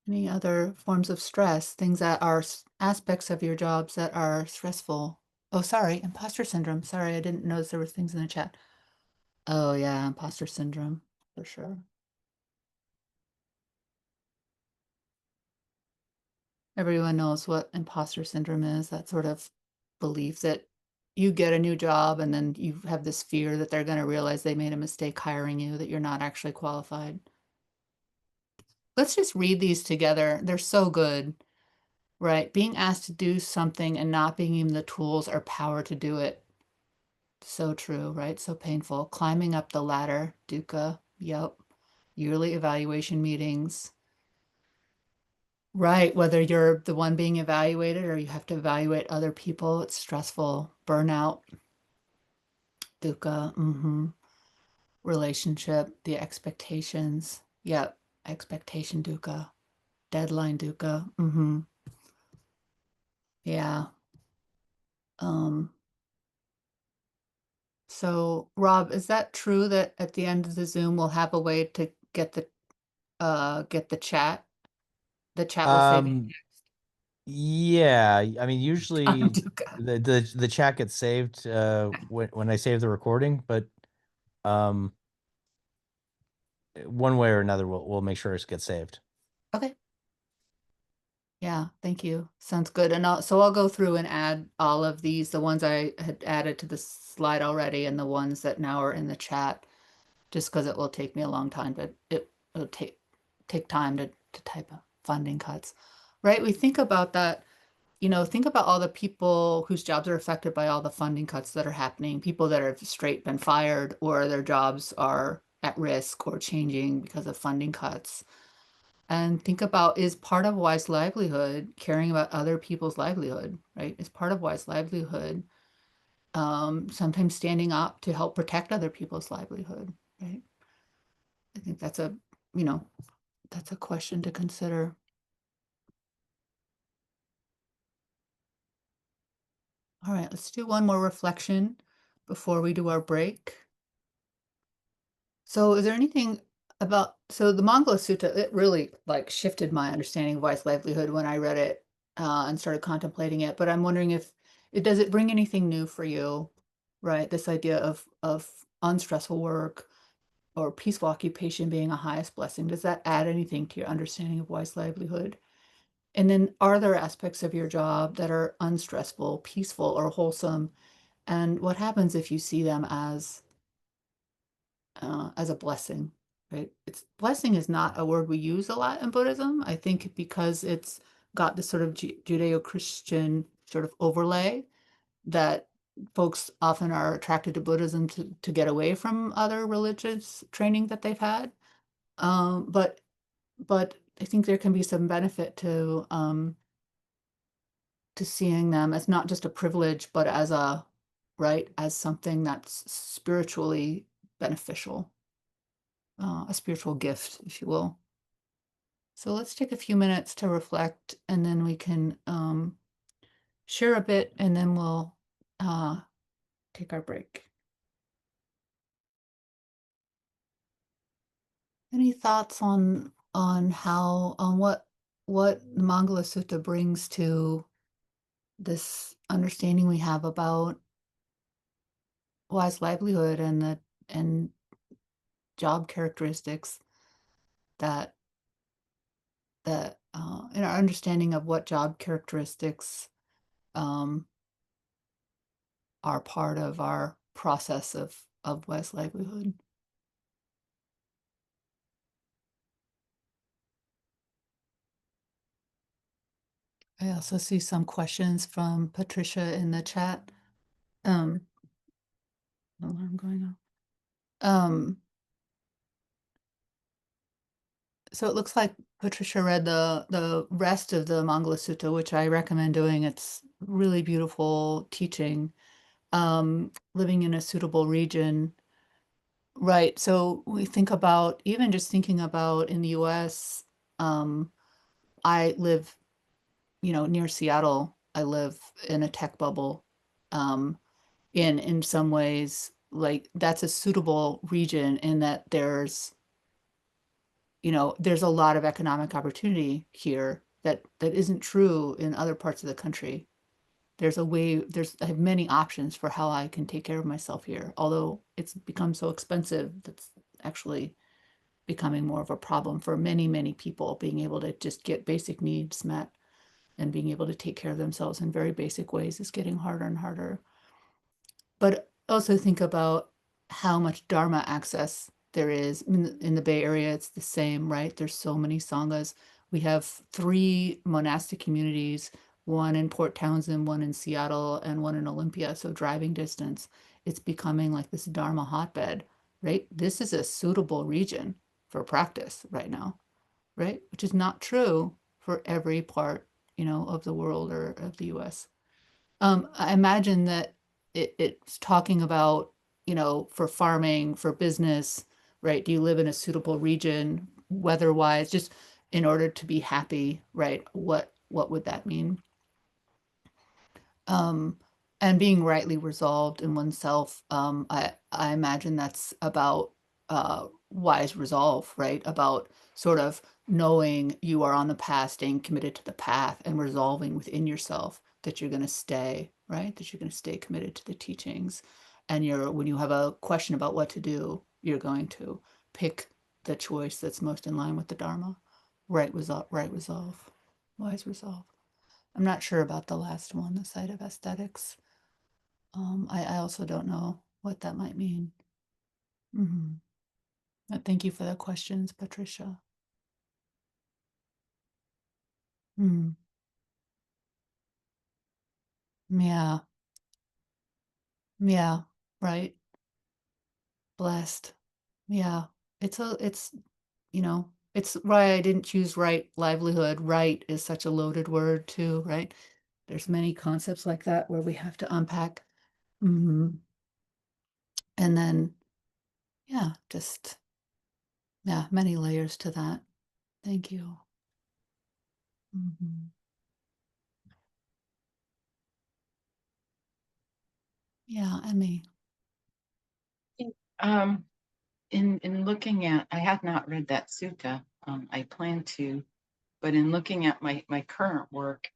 Any other forms of stress, things that are aspects of your jobs that are stressful? Oh, sorry, imposter syndrome. Sorry, I didn't notice there was things in the chat. Oh, yeah, imposter syndrome, for sure. Everyone knows what imposter syndrome is, that sort of belief that you get a new job and then you have this fear that they're going to realize they made a mistake hiring you, that you're not actually qualified. Let's just read these together. They're so good. Right. Being asked to do something and not being given the tools or power to do it. So true, right? So painful. Climbing up the ladder, dukkha. Yep. Yearly evaluation meetings. Right. Whether you're the one being evaluated or you have to evaluate other people, it's stressful. Burnout, dukkha. Relationship, the expectations. Yep. Expectation dukkha. Deadline dukkha. Yeah. So, Rob, is that true that at the end of the Zoom we'll have a way to get the chat? The chat will save Um, yeah, I mean, usually Dukkha. the chat gets saved when I save the recording, but um one way or another we'll make sure it gets saved. Okay. Yeah, thank you. Sounds good. And I'll go through and add all of these, the ones I had added to the slide already and the ones that now are in the chat, just because it will take me a long time it'll take time to type funding cuts. Right? We think about that. Think about all the people whose jobs are affected by all the funding cuts that are happening, people that have straight been fired or their jobs are at risk or changing because of funding cuts. And think about, is part of wise livelihood caring about other people's livelihood, right? Is part of wise livelihood sometimes standing up to help protect other people's livelihood, right? I think that's a question to consider. All right, let's do one more reflection before we do our break. So is there anything so the Vaṇijjāsutta, it really like shifted my understanding of wise livelihood when I read it and started contemplating it. But I'm wondering if does it bring anything new for you, right? This idea of unstressful work or peaceful occupation being a highest blessing. Does that add anything to your understanding of wise livelihood? And then are there aspects of your job that are unstressful, peaceful, or wholesome? And what happens if you see them as a blessing, right? Blessing is not a word we use a lot in Buddhism. I think because it's got this sort of Judeo-Christian sort of overlay that folks often are attracted to Buddhism to get away from other religious training that they've had. But I think there can be some benefit to seeing them as not just a privilege, but as as something that's spiritually beneficial, a spiritual gift, if you will. So let's take a few minutes to reflect, and then we can share a bit, and then we'll take our break. Any thoughts on what the Mangala Sutta brings to this understanding we have about wise livelihood and job characteristics that in our understanding of what job characteristics are part of our process of wise livelihood? I also see some questions from Patricia in the chat. Alarm going on. So it looks like Patricia read the rest of the Mangala Sutta, which I recommend doing. It's really beautiful teaching. Living in a suitable region. Right. So we think about, even just thinking about in the US, I live, near Seattle. I live in a tech bubble. In some ways, like that's a suitable region in that there's a lot of economic opportunity here that isn't true in other parts of the country. I have many options for how I can take care of myself here, although it's become so expensive that's actually becoming more of a problem for many, many people, being able to just get basic needs met and being able to take care of themselves in very basic ways is getting harder and harder. But also think about how much Dharma access there is. In the Bay Area, it's the same, right? There's so many Sanghas. We have 3 monastic communities, one in Port Townsend, one in Seattle, and one in Olympia. So driving distance, it's becoming like this Dharma hotbed, right? This is a suitable region for practice right now, right? Which is not true for every part, of the world or of the US. I imagine that it's talking about, for farming, for business, right? Do you live in a suitable region, weather-wise, just in order to be happy, right? What would that mean? And being rightly resolved in oneself, I imagine that's about wise resolve, right? About sort of knowing you are on the path, staying committed to the path, and resolving within yourself that you're going to stay, right? That you're going to stay committed to the teachings. And when you have a question about what to do, you're going to pick the choice that's most in line with the Dharma. Right resolve, wise resolve. I'm not sure about the last one, the site of aesthetics. I also don't know what that might mean. But thank you for the questions, Patricia. Yeah. Yeah. Right. Blessed. Yeah. It's why I didn't choose right livelihood. Right is such a loaded word too, right? There's many concepts like that where we have to unpack. And then, many layers to that. Thank you. Yeah, Emmy. In looking at, I have not read that sutta. I plan to, but in looking at my current work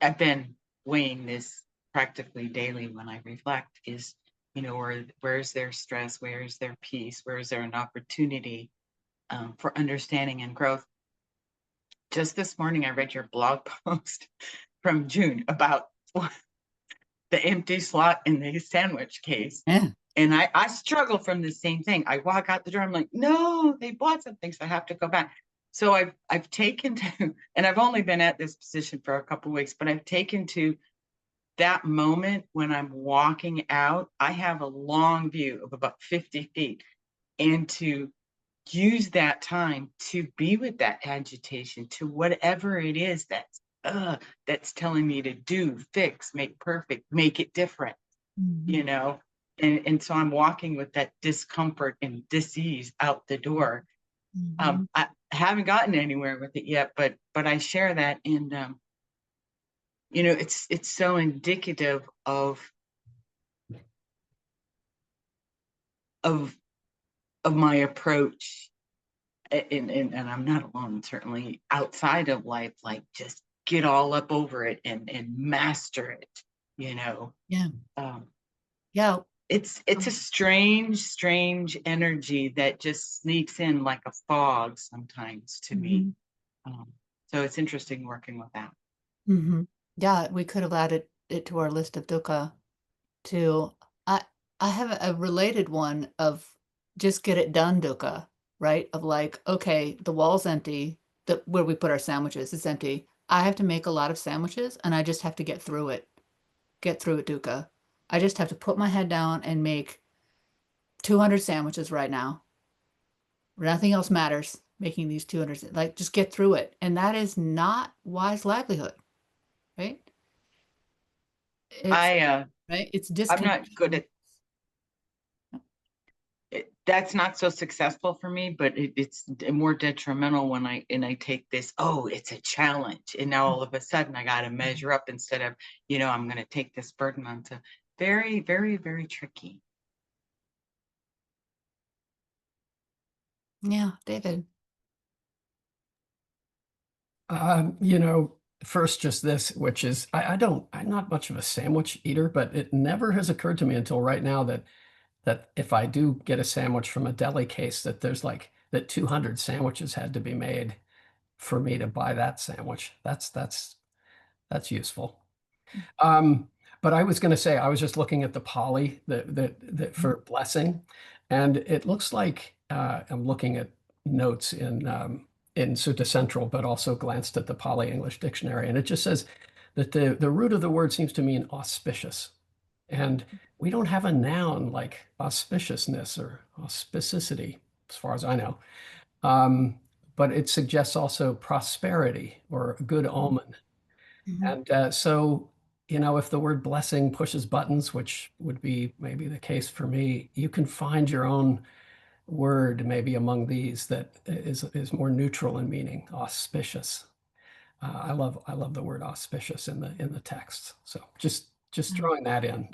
I've been weighing this practically daily when I reflect is, where is there stress? Where is there peace? Where is there an opportunity for understanding and growth? Just this morning, I read your blog post from June about the empty slot in the sandwich case. Yeah. And I struggle from the same thing. I walk out the door, I'm like, no, they bought something, so I have to go back. So I've taken to, and I've only been at this position for a couple of weeks, but I've taken to that moment when I'm walking out, I have a long view of about 50 feet, and to use that time to be with that agitation, to whatever it is that's telling me to do, fix, make perfect, make it different, you know. And so I'm walking with that discomfort and dis-ease out the door. I haven't gotten anywhere with it yet, but I share that, and you know, it's so indicative of my approach, and I'm not alone, certainly outside of life, like just get all up over it and master it, you know. Yeah. Um, Yeah. it's a strange energy that just sneaks in like a fog sometimes to me. So it's interesting working with that. Yeah, we could have added it to our list of dukkha too. I I have a related one of just get it done dukkha, right? Of like, okay, the wall's empty, the where we put our sandwiches is empty. I have to make a lot of sandwiches and I just have to get through it. Get through it dukkha. I just have to put my head down and make 200 sandwiches right now. Nothing else matters. Making these 200, like just get through it. And that is not wise livelihood, right? It's right. It's I'm not good disconnection. at it. That's not so successful for me, but it's more detrimental when I take this, oh, it's a challenge, and now all of a sudden I got to measure up instead of, you know, I'm going to take this burden onto. Very, very, very tricky. Yeah, David. You know, first just this, which is I'm not much of a sandwich eater, but it never has occurred to me until right now that if I do get a sandwich from a deli case, that there's like that 200 sandwiches had to be made for me to buy that sandwich. That's useful. But I was going to say, I was just looking at the Pali that for blessing, and it looks like I'm looking at notes in Sutta Central, but also glanced at the Pali English Dictionary, and it just says that the root of the word seems to mean auspicious, and we don't have a noun like auspiciousness or auspicity, as far as I know. But it suggests also prosperity or a good omen. And so, you know, if the word blessing pushes buttons, which would be maybe the case for me, you can find your own word maybe among these that is more neutral in meaning, auspicious. I love the word auspicious in the text. So just throwing that in,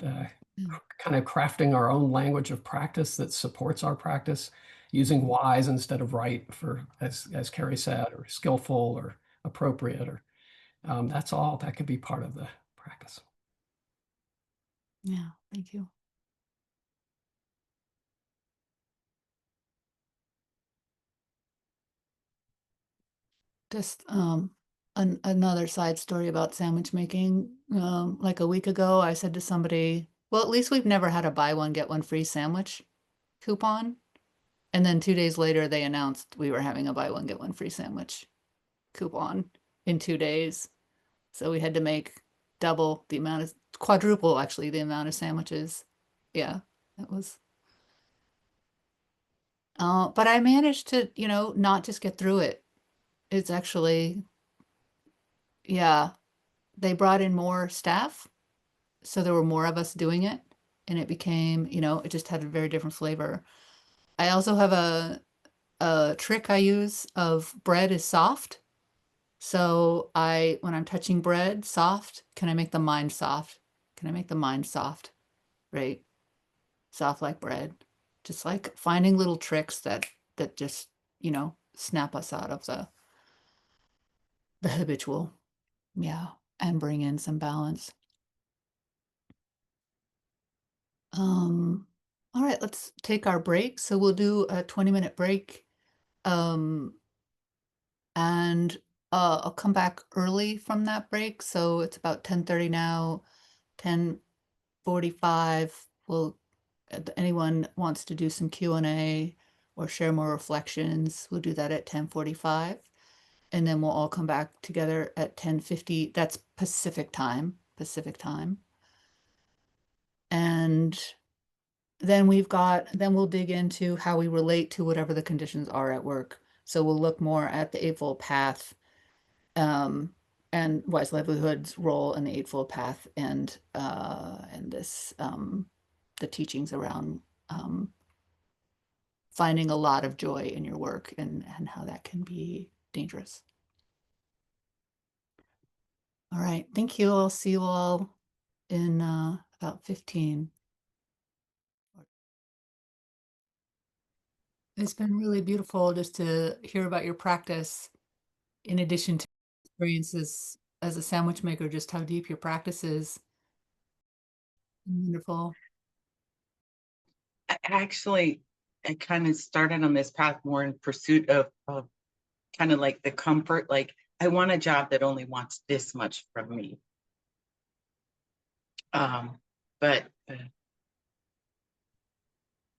kind of crafting our own language of practice that supports our practice, using wise instead of right for, as Kerry said, or skillful or appropriate, or that's all that could be part of the practice. Yeah, thank you. Just another side story about sandwich making. Like a week ago, I said to somebody, well, at least we've never had a buy one, get one free sandwich coupon. And then 2 days later, they announced we were having a buy one, get one free sandwich coupon in 2 days. So we had to make double the amount of, quadruple actually, the amount of sandwiches. Yeah, that was. But I managed to, you know, not just get through it. It's actually, yeah, they brought in more staff. So there were more of us doing it. And it became, you know, it just had a very different flavor. I also have a trick I use of bread is soft. So when I'm touching bread soft, can I make the mind soft? Can I make the mind soft? Right? Soft like bread. Just like finding little tricks that just, you know, snap us out of the habitual. Yeah. And bring in some balance. All right, let's take our break. So we'll do a 20-minute break. And I'll come back early from that break. So it's about 10:30 now, 10:45. We'll, anyone wants to do some Q&A or share more reflections, we'll do that at 10:45. and then we'll all come back together at 10:50. That's Pacific time. And then we'll dig into how we relate to whatever the conditions are at work. So we'll look more at the Eightfold Path, and Wise Livelihood's role in the Eightfold Path, and this the teachings around finding a lot of joy in your work, and how that can be dangerous. All right, thank you. I'll see you all in about 15. It's been really beautiful just to hear about your practice, in addition to experiences as a sandwich maker, just how deep your practice is. Wonderful. I kind of started on this path more in pursuit of kind of like the comfort, like I want a job that only wants this much from me. But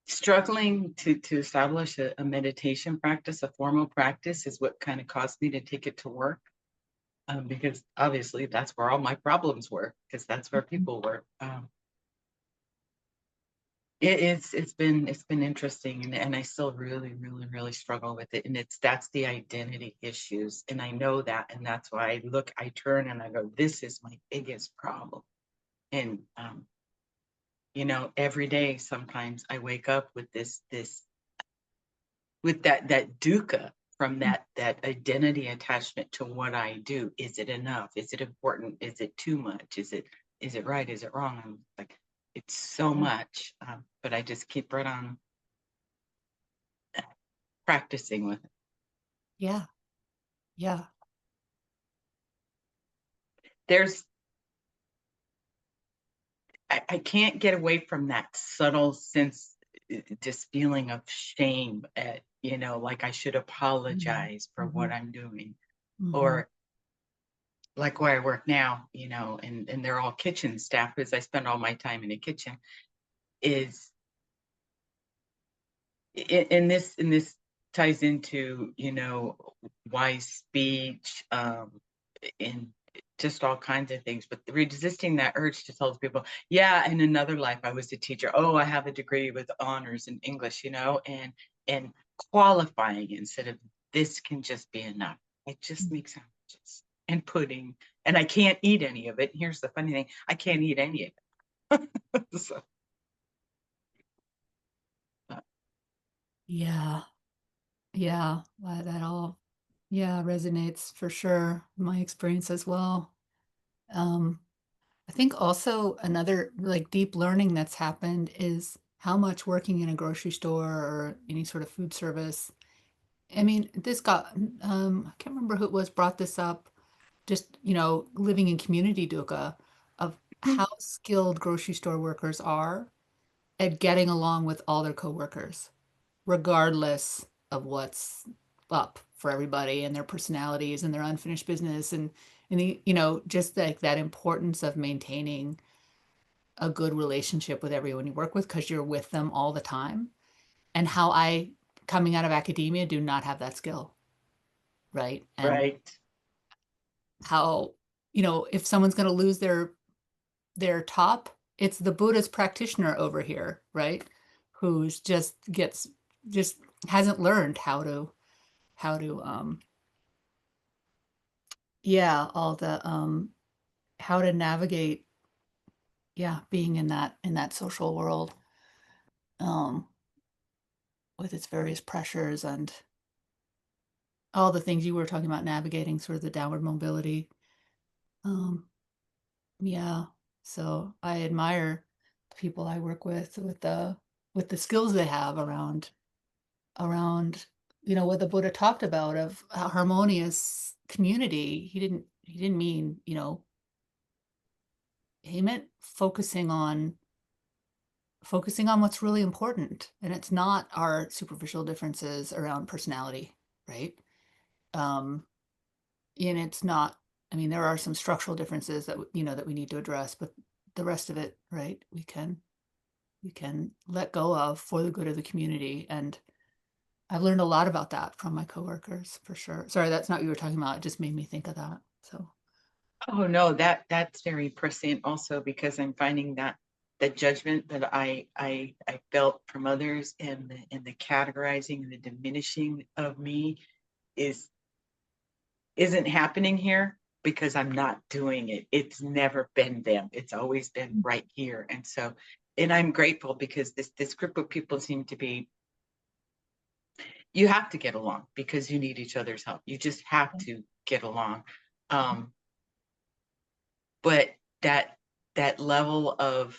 struggling to establish a meditation practice, a formal practice, is what kind of caused me to take it to work. Because obviously that's where all my problems were, because that's where people were. It's been interesting, and I still really struggle with it, and that's the identity issues, and I know that, and that's why I turn and I go, this is my biggest problem. And you know, every day sometimes I wake up with this with that dukkha from that identity attachment to what I do. Is it enough? Is it important? Is it too much? Is it right? Is it wrong? I'm like, it's so much, but I just keep right on practicing with it. Yeah. I can't get away from that subtle sense, this feeling of shame at, you know, like I should apologize for what I'm doing, or like where I work now, you know, and they're all kitchen staff, because I spend all my time in the kitchen, is and this ties into, you know, wise speech, and just all kinds of things, but resisting that urge to tell people, yeah, in another life I was a teacher. Oh, I have a degree with honors in English, you know, and qualifying instead of this can just be enough. I just make sandwiches and pudding, and I can't eat any of it. Here's the funny thing, I can't eat any of it. So, Yeah. That all resonates for sure. My experience as well. I think also another like deep learning that's happened is how much working in a grocery store or any sort of food service. I mean, this got I can't remember who it was brought this up, just, you know, living in community dukkha, of how skilled grocery store workers are at getting along with all their coworkers, regardless of what's up for everybody and their personalities and their unfinished business, and you know, just like that importance of maintaining a good relationship with everyone you work with, because you're with them all the time. And how I, coming out of academia, do not have that skill, right? And right. how, you know, if someone's going to lose their top, it's the Buddhist practitioner over here, right? Who's just hasn't learned how to all the how to navigate being in that social world, with its various pressures and all the things you were talking about, navigating sort of the downward mobility. Yeah, so I admire the people I work with the skills they have around you know what the Buddha talked about, of a harmonious community. He didn't mean, you know, he meant focusing on what's really important, and it's not our superficial differences around personality, right? And it's not, I mean, there are some structural differences that you know that we need to address, but the rest of it, right, we can let go of for the good of the community. And I've learned a lot about that from my coworkers for sure. Sorry, that's not what you were talking about. It just made me think of that. So Oh no, that's very prescient also, because I'm finding that the judgment that I felt from others, and the categorizing and the diminishing of me isn't happening here, because I'm not doing it. It's never been them. It's always been right here. And so, and I'm grateful, because this group of people seem to be, you have to get along because you need each other's help. You just have to get along. But that level of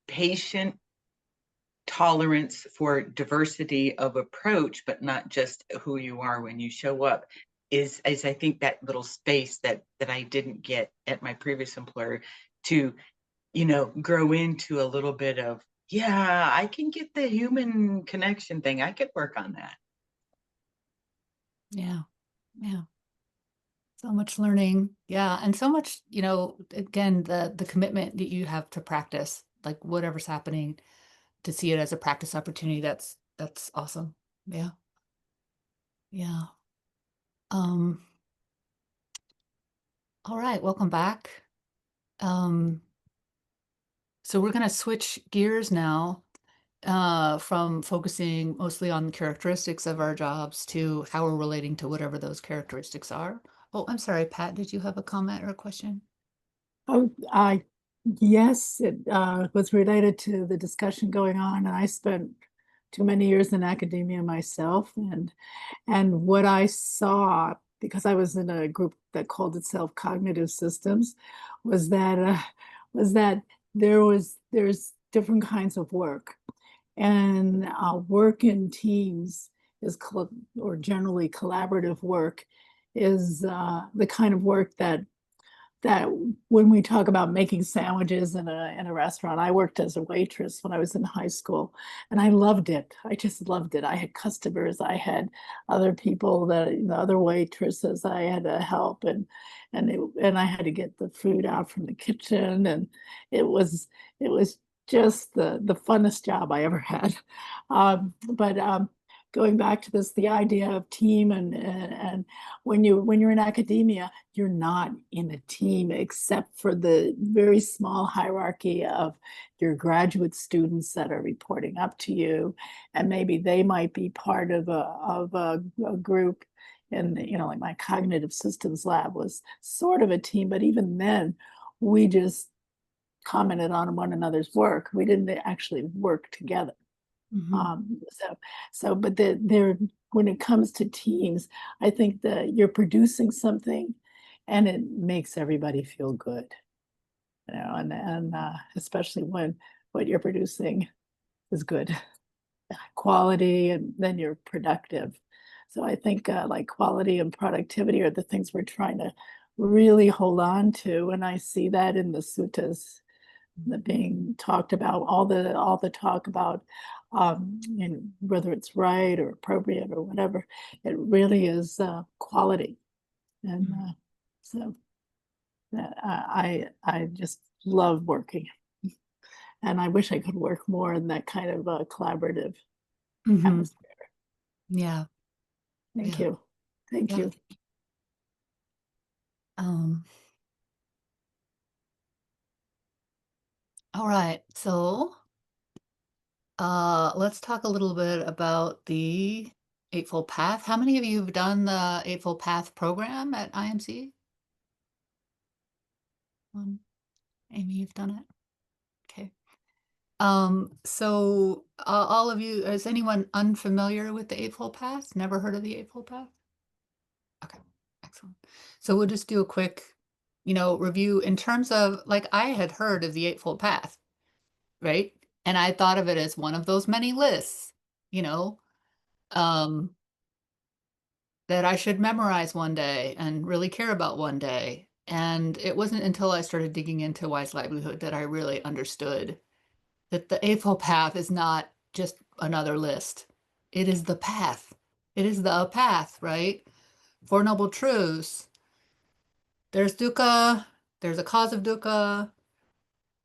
patient tolerance for diversity of approach, but not just who you are when you show up, is I think that little space that I didn't get at my previous employer, to, grow into a little bit of, yeah, I can get the human connection thing. I could work on that. yeah. So much learning. Yeah. And so much, again, the commitment that you have to practice, like whatever's happening, to see it as a practice opportunity. That's awesome. Yeah. Yeah. Um, all right, welcome back. So we're gonna switch gears now, from focusing mostly on the characteristics of our jobs to how we're relating to whatever those characteristics are. Oh, I'm sorry, Pat, did you have a comment or a question? Oh, yes, it was related to the discussion going on, and I spent too many years in academia myself, and what I saw, because I was in a group that called itself cognitive systems, was that there's different kinds of work, and work in teams or generally collaborative work is the kind of work that when we talk about making sandwiches in a restaurant, I worked as a waitress when I was in high school, and I loved it. I just loved it. I had customers, I had other people other waitresses I had to help, and I had to get the food out from the kitchen, and it was just the funnest job I ever had. But going back to this, the idea of team, and when you're in academia, you're not in a team except for the very small hierarchy of your graduate students that are reporting up to you, and maybe they might be part of a group. And like my cognitive systems lab was sort of a team, but even then, we just commented on one another's work. We didn't actually work together. Mhm. But when it comes to teams, I think that you're producing something, and it makes everybody feel good, and especially when what you're producing is good quality, and then you're productive. So I think like quality and productivity are the things we're trying to really hold on to, and I see that in the suttas that being talked about, all the talk about whether it's right or appropriate or whatever, it really is quality. And so I just love working, and I wish I could work more in that kind of collaborative Mhm. atmosphere. Yeah. Thank Yeah. you. Thank Yeah. you. All right, so let's talk a little bit about the Eightfold Path. How many of you have done the Eightfold Path program at IMC? Amy, you've done it? Okay. So all of you, is anyone unfamiliar with the Eightfold Path? Never heard of the Eightfold Path? Okay, excellent. So we'll just do a quick, review in terms of, like, I had heard of the Eightfold Path, right? And I thought of it as one of those many lists, you know, um, that I should memorize one day and really care about one day. And it wasn't until I started digging into Wise Livelihood that I really understood that the Eightfold Path is not just another list. It is the path. It is the path, right? Four Noble Truths. There's dukkha, there's a cause of dukkha,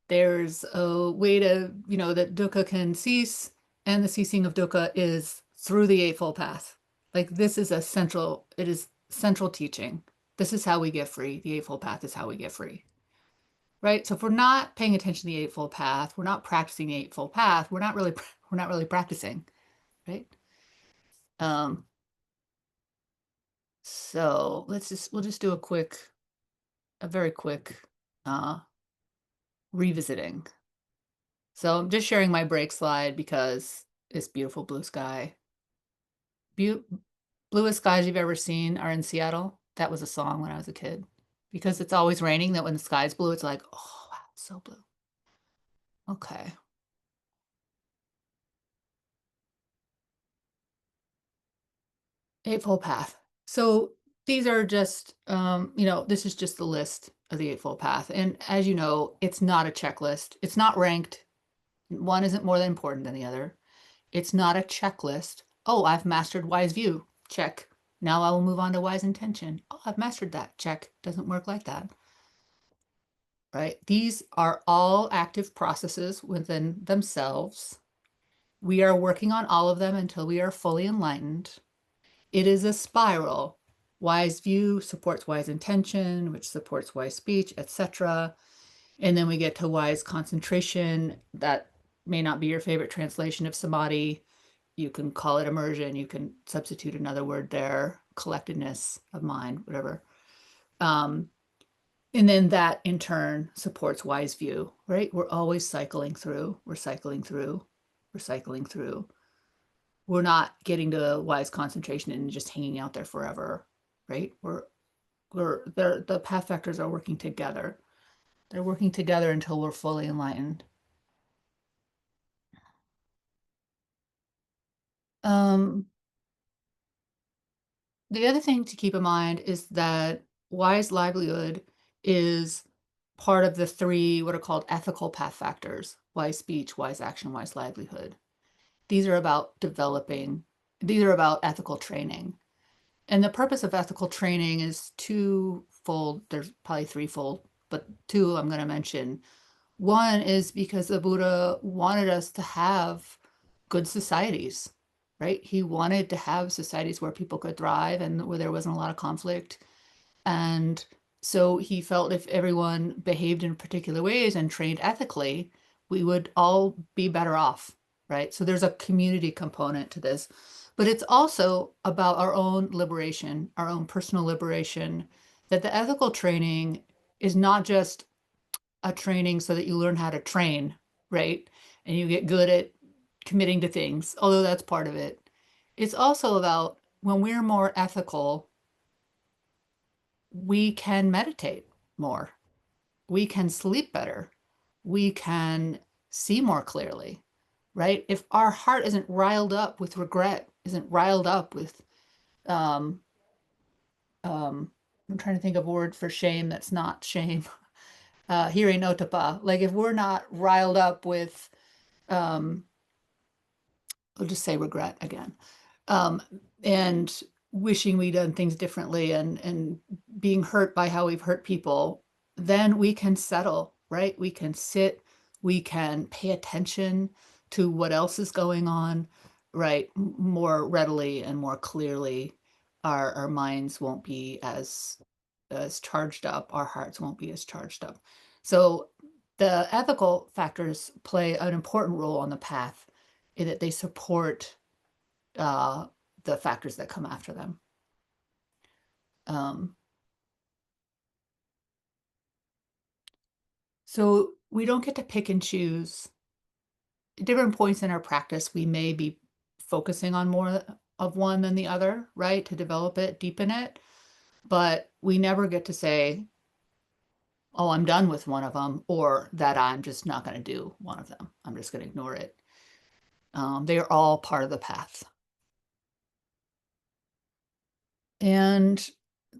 there's a way to, that dukkha can cease, and the ceasing of dukkha is through the Eightfold Path. Like this is it is central teaching. This is how we get free. The Eightfold Path is how we get free. Right? So if we're not paying attention to the Eightfold Path, we're not practicing the Eightfold Path, we're not really practicing, right? So we'll just do a very quick revisiting. So I'm just sharing my break slide because it's beautiful blue sky. Bluest skies you've ever seen are in Seattle. That was a song when I was a kid. Because it's always raining, that when the sky's blue, it's like, oh, wow, it's so blue. Okay. Eightfold Path. So these are just, this is just the list of the Eightfold Path. And as you know, it's not a checklist. It's not ranked. One isn't more important than the other. It's not a checklist. Oh, I've mastered wise view. Check. Now I will move on to wise intention. Oh, I've mastered that. Check. Doesn't work like that. Right? These are all active processes within themselves. We are working on all of them until we are fully enlightened. It is a spiral. Wise view supports wise intention, which supports wise speech, etc. And then we get to wise concentration. That may not be your favorite translation of samadhi. You can call it immersion. You can substitute another word there, collectedness of mind, whatever. And then that in turn supports wise view, right? We're always cycling through. We're cycling through. We're cycling through. We're not getting to wise concentration and just hanging out there forever, right? The path factors are working together. They're working together until we're fully enlightened. The other thing to keep in mind is that wise livelihood is part of the three what are called ethical path factors: wise speech, wise action, wise livelihood. These are about ethical training. And the purpose of ethical training is twofold. There's probably threefold, but two I'm going to mention. One is because the Buddha wanted us to have good societies, right? He wanted to have societies where people could thrive and where there wasn't a lot of conflict. And so he felt if everyone behaved in particular ways and trained ethically, we would all be better off, right? So there's a community component to this, but it's also about our own liberation, our own personal liberation, that the ethical training is not just a training so that you learn how to train, right? And you get good at committing to things, although that's part of it. It's also about when we're more ethical, we can meditate more. We can sleep better. We can see more clearly, right? If our heart isn't riled up with regret, isn't riled up with, I'm trying to think of a word for shame that's not shame. Hirinotapa. Like if we're not riled up with, I'll just say regret again, and wishing we'd done things differently and being hurt by how we've hurt people, then we can settle, right? We can sit, we can pay attention to what else is going on, right? More readily and more clearly. Our minds won't be as charged up, our hearts won't be as charged up. So the ethical factors play an important role on the path in that they support the factors that come after them. So we don't get to pick and choose. At different points in our practice, we may be focusing on more of one than the other, right? To develop it, deepen it. But we never get to say, oh, I'm done with one of them, or that I'm just not going to do one of them. I'm just going to ignore it. They are all part of the path. And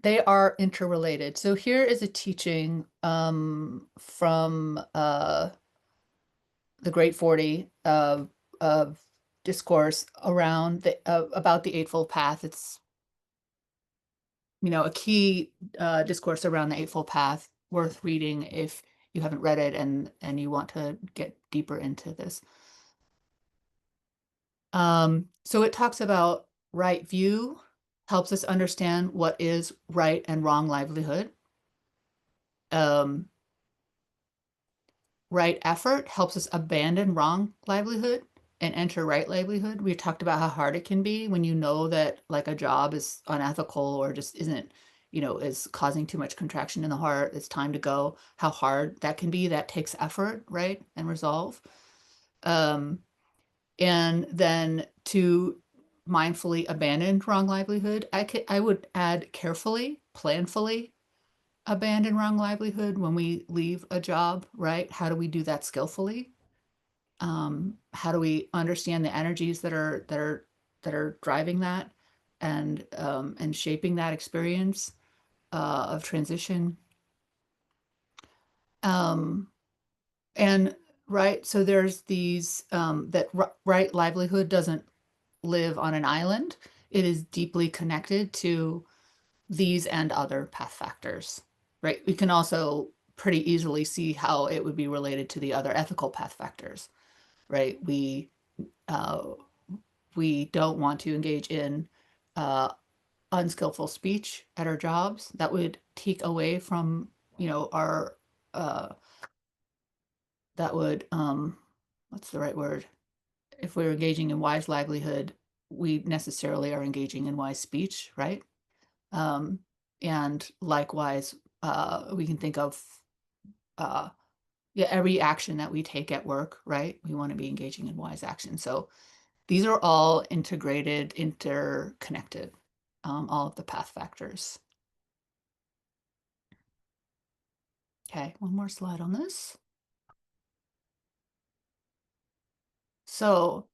they are interrelated. So here is a teaching from the Great 40 of discourse around about the Eightfold Path. It's a key discourse around the Eightfold Path, worth reading if you haven't read it and you want to get deeper into this. So it talks about right view, helps us understand what is right and wrong livelihood. Right effort helps us abandon wrong livelihood and enter right livelihood. We talked about how hard it can be when you know that like a job is unethical or just isn't, is causing too much contraction in the heart. It's time to go. How hard that can be. That takes effort, right? And resolve. And then to mindfully abandon wrong livelihood, I would add carefully, planfully abandon wrong livelihood when we leave a job, right? How do we do that skillfully? How do we understand the energies that are driving that and shaping that experience of transition? And right, so there's these that right livelihood doesn't live on an island. It is deeply connected to these and other path factors, right? We can also pretty easily see how it would be related to the other ethical path factors, right? We don't want to engage in unskillful speech at our jobs. That would take away from, our that would what's the right word? If we're engaging in wise livelihood, we necessarily are engaging in wise speech, right? And likewise, we can think of yeah, every action that we take at work, right? We want to be engaging in wise action. So these are all integrated, interconnected, all of the path factors. Okay, one more slide on this. So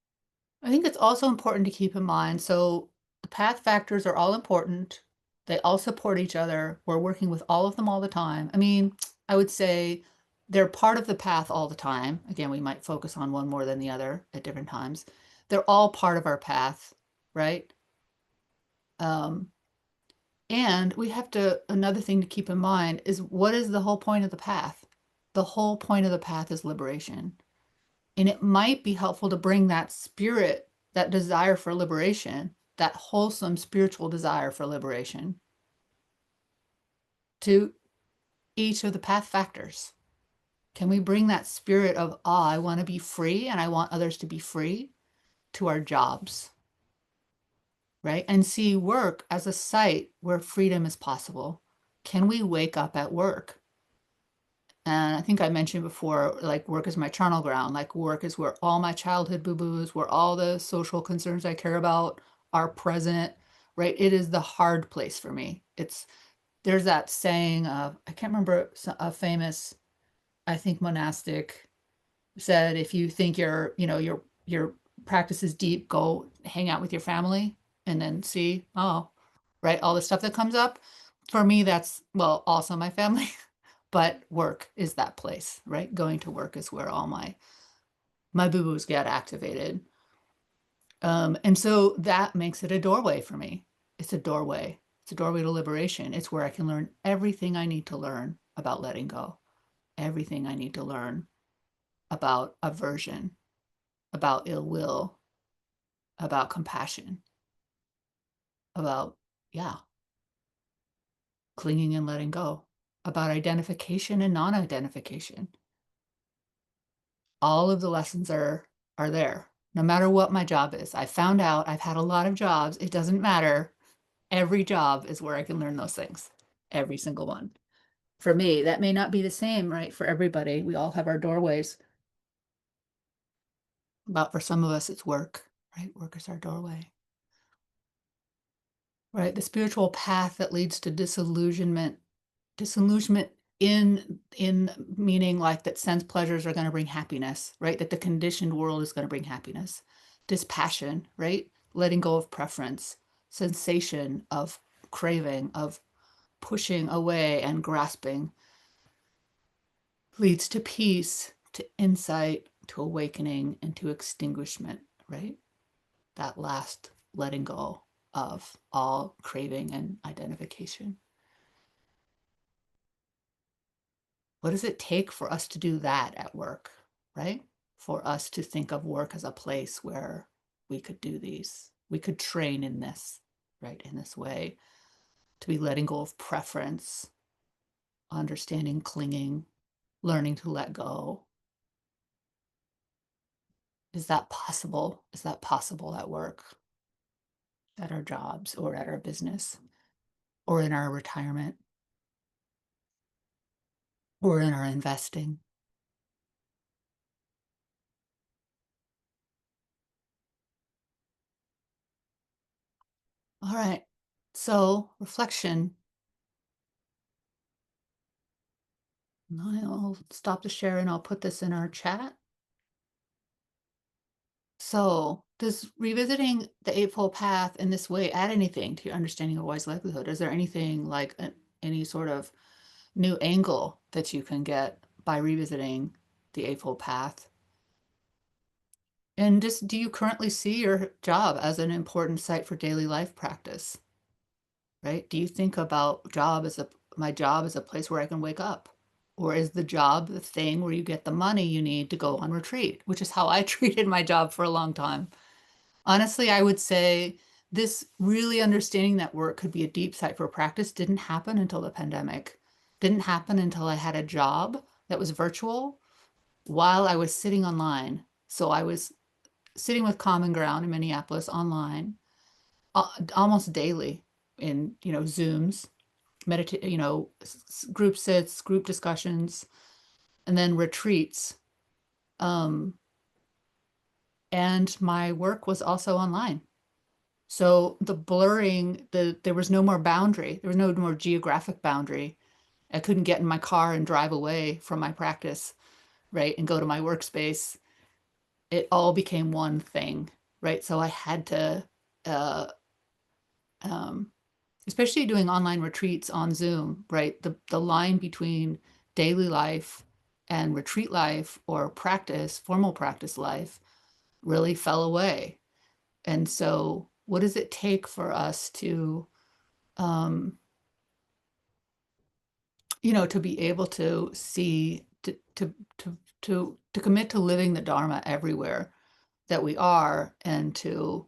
I think it's also important to keep in mind, so the path factors are all important. They all support each other. We're working with all of them all the time. I mean, I would say they're part of the path all the time. Again, we might focus on one more than the other at different times. They're all part of our path, right? And we have to, another thing to keep in mind is what is the whole point of the path? The whole point of the path is liberation. And it might be helpful to bring that spirit, that desire for liberation, that wholesome spiritual desire for liberation to each of the path factors. Can we bring that spirit of, I want to be free and I want others to be free to our jobs, right? And see work as a site where freedom is possible. Can we wake up at work? And I think I mentioned before, like work is my charnel ground, like work is where all my childhood boo-boos, where all the social concerns I care about are present, right? It is the hard place for me. There's that saying of, I can't remember, a famous, I think monastic said, if you think your practice is deep, go hang out with your family and then see, oh, right, all the stuff that comes up. For me, that's, well, also my family. But work is that place, right? Going to work is where all my boo-boos get activated. And so that makes it a doorway for me. It's a doorway. It's a doorway to liberation. It's where I can learn everything I need to learn about letting go, everything I need to learn about aversion, about ill will, about compassion, about, yeah, clinging and letting go, about identification and non-identification. All of the lessons are there, no matter what my job is. I found out I've had a lot of jobs. It doesn't matter. Every job is where I can learn those things. Every single one. For me, that may not be the same, right? For everybody, we all have our doorways. But for some of us, it's work, right? Work is our doorway. Right? The spiritual path that leads to disillusionment in meaning like that sense pleasures are going to bring happiness, right? That the conditioned world is going to bring happiness. Dispassion, right? Letting go of preference, sensation of craving, of pushing away and grasping, leads to peace, to insight, to awakening, and to extinguishment, right? That last letting go of all craving and identification. What does it take for us to do that at work, right? For us to think of work as a place where we could do these. We could train in this, right? In this way, to be letting go of preference, understanding clinging, learning to let go. Is that possible? Is that possible at work, at our jobs, or at our business, or in our retirement, or in our investing? All right, so reflection. I'll stop the share and I'll put this in our chat. So does revisiting the Eightfold Path in this way add anything to your understanding of wise livelihood? Is there anything like any sort of new angle that you can get by revisiting the Eightfold Path? And just, do you currently see your job as an important site for daily life practice? Right? Do you think about my job as a place where I can wake up? Or is the job the thing where you get the money you need to go on retreat, which is how I treated my job for a long time. Honestly, I would say this really understanding that work could be a deep site for practice didn't happen until the pandemic. Didn't happen until I had a job that was virtual while I was sitting online. So I was sitting with Common Ground in Minneapolis online almost daily in, Zooms, group sits, group discussions, and then retreats. And my work was also online. So the blurring, there was no more boundary. There was no more geographic boundary. I couldn't get in my car and drive away from my practice, right? And go to my workspace. It all became one thing, right? So I had to, especially doing online retreats on Zoom, right? The line between daily life and retreat life or practice, formal practice life, really fell away. And so what does it take for us to, to be able to see, to commit to living the Dharma everywhere that we are, and to,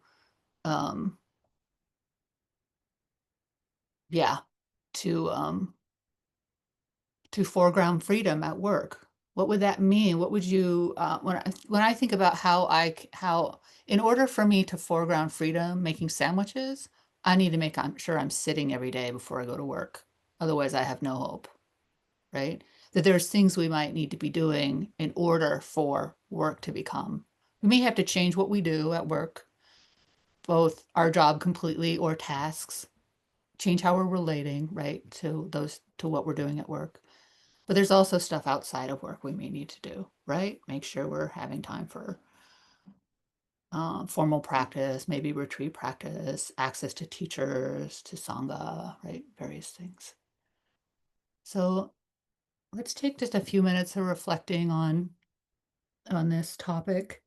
to foreground freedom at work? What would that mean? What would you, when I think about how, in order for me to foreground freedom, making sandwiches, I need to make sure I'm sitting every day before I go to work. Otherwise, I have no hope, right? That there's things we might need to be doing in order for work to become. We may have to change what we do at work, both our job completely or tasks, change how we're relating, right, to what we're doing at work. But there's also stuff outside of work we may need to do, right? Make sure we're having time for formal practice, maybe retreat practice, access to teachers, to Sangha, right? Various things. So let's take just a few minutes of reflecting on this topic.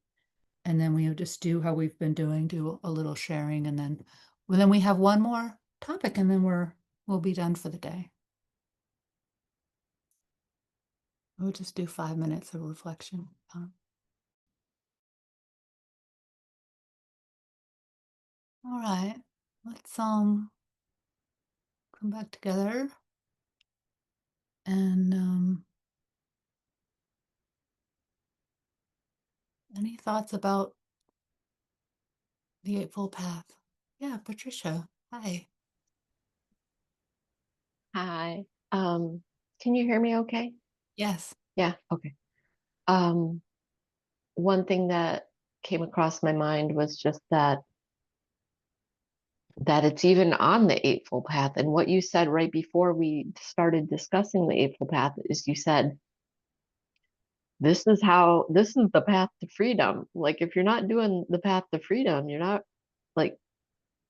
And then we'll just do how we've been doing, do a little sharing, and then we have one more topic, and then we'll be done for the day. We'll just do 5 minutes of reflection. All right, let's come back together, and any thoughts about the Eightfold Path? Yeah, Patricia. Hi. Hi. Can you hear me okay? Yes. Yeah, okay. One thing that came across my mind was just that it's even on the Eightfold Path. And what you said right before we started discussing the Eightfold Path is you said, this is the path to freedom. Like, if you're not doing the path to freedom, you're not, like,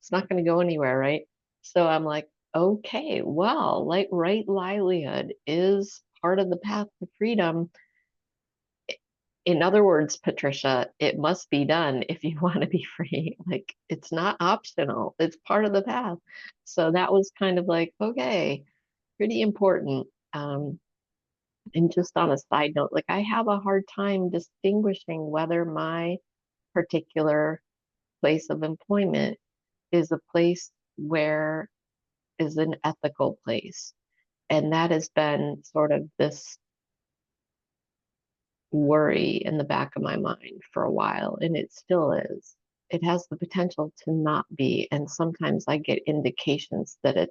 it's not going to go anywhere, right? So I'm like, okay, well, like, right livelihood is part of the path to freedom. In other words, Patricia, it must be done if you want to be free. Like, it's not optional, it's part of the path. So that was kind of like, okay, pretty important. And just on a side note, like, I have a hard time distinguishing whether my particular place of employment is a place where is an ethical place. And that has been sort of this worry in the back of my mind for a while, and it still is. It has the potential to not be, and sometimes I get indications that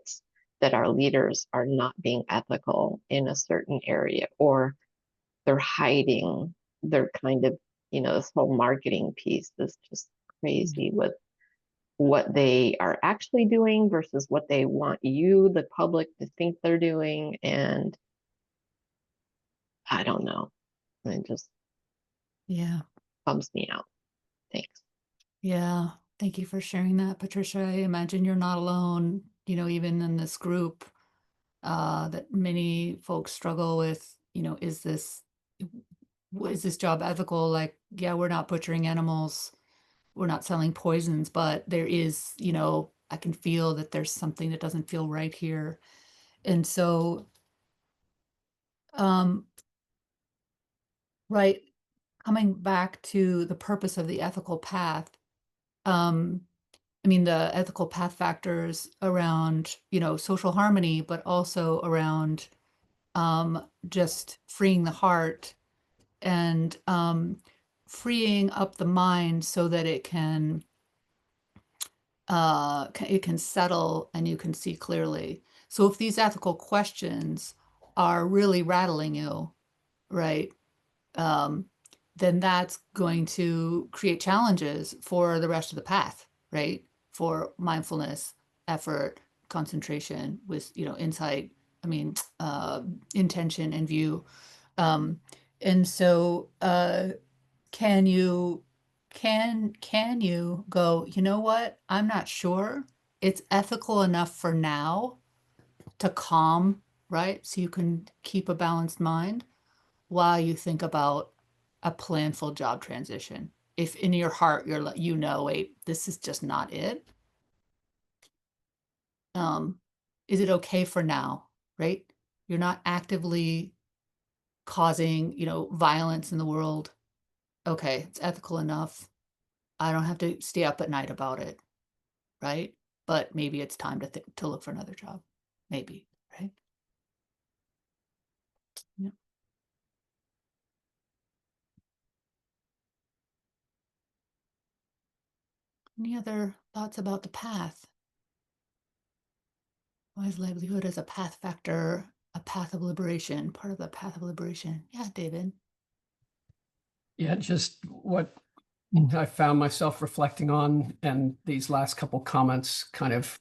that our leaders are not being ethical in a certain area, or they're hiding. They're kind of, this whole marketing piece is just crazy with what they are actually doing versus what they want you, the public, to think they're doing. And I don't know. It just Yeah. bums me out. Thanks. Yeah. Thank you for sharing that, Patricia. I imagine you're not alone, even in this group, that many folks struggle with, is this job ethical? Like, yeah, we're not butchering animals, we're not selling poisons, but there is, I can feel that there's something that doesn't feel right here. And so, right, coming back to the purpose of the ethical path, the ethical path factors around, social harmony, but also around just freeing the heart and freeing up the mind so that it can settle and you can see clearly. So if these ethical questions are really rattling you, right, then that's going to create challenges for the rest of the path, right? For mindfulness, effort, concentration, with insight, intention and view. And so can you go, you know what? I'm not sure. It's ethical enough for now to calm, right? So you can keep a balanced mind while you think about a planful job transition. If in your heart you're like, wait, this is just not it. Is it okay for now, right? You're not actively causing, violence in the world. Okay, it's ethical enough. I don't have to stay up at night about it, right? But maybe it's time to look for another job. Maybe, right? Yeah. Any other thoughts about the path? Why is livelihood as a path factor, a path of liberation, part of the path of liberation? Yeah, David. Yeah, just what I found myself reflecting on, and these last couple comments kind of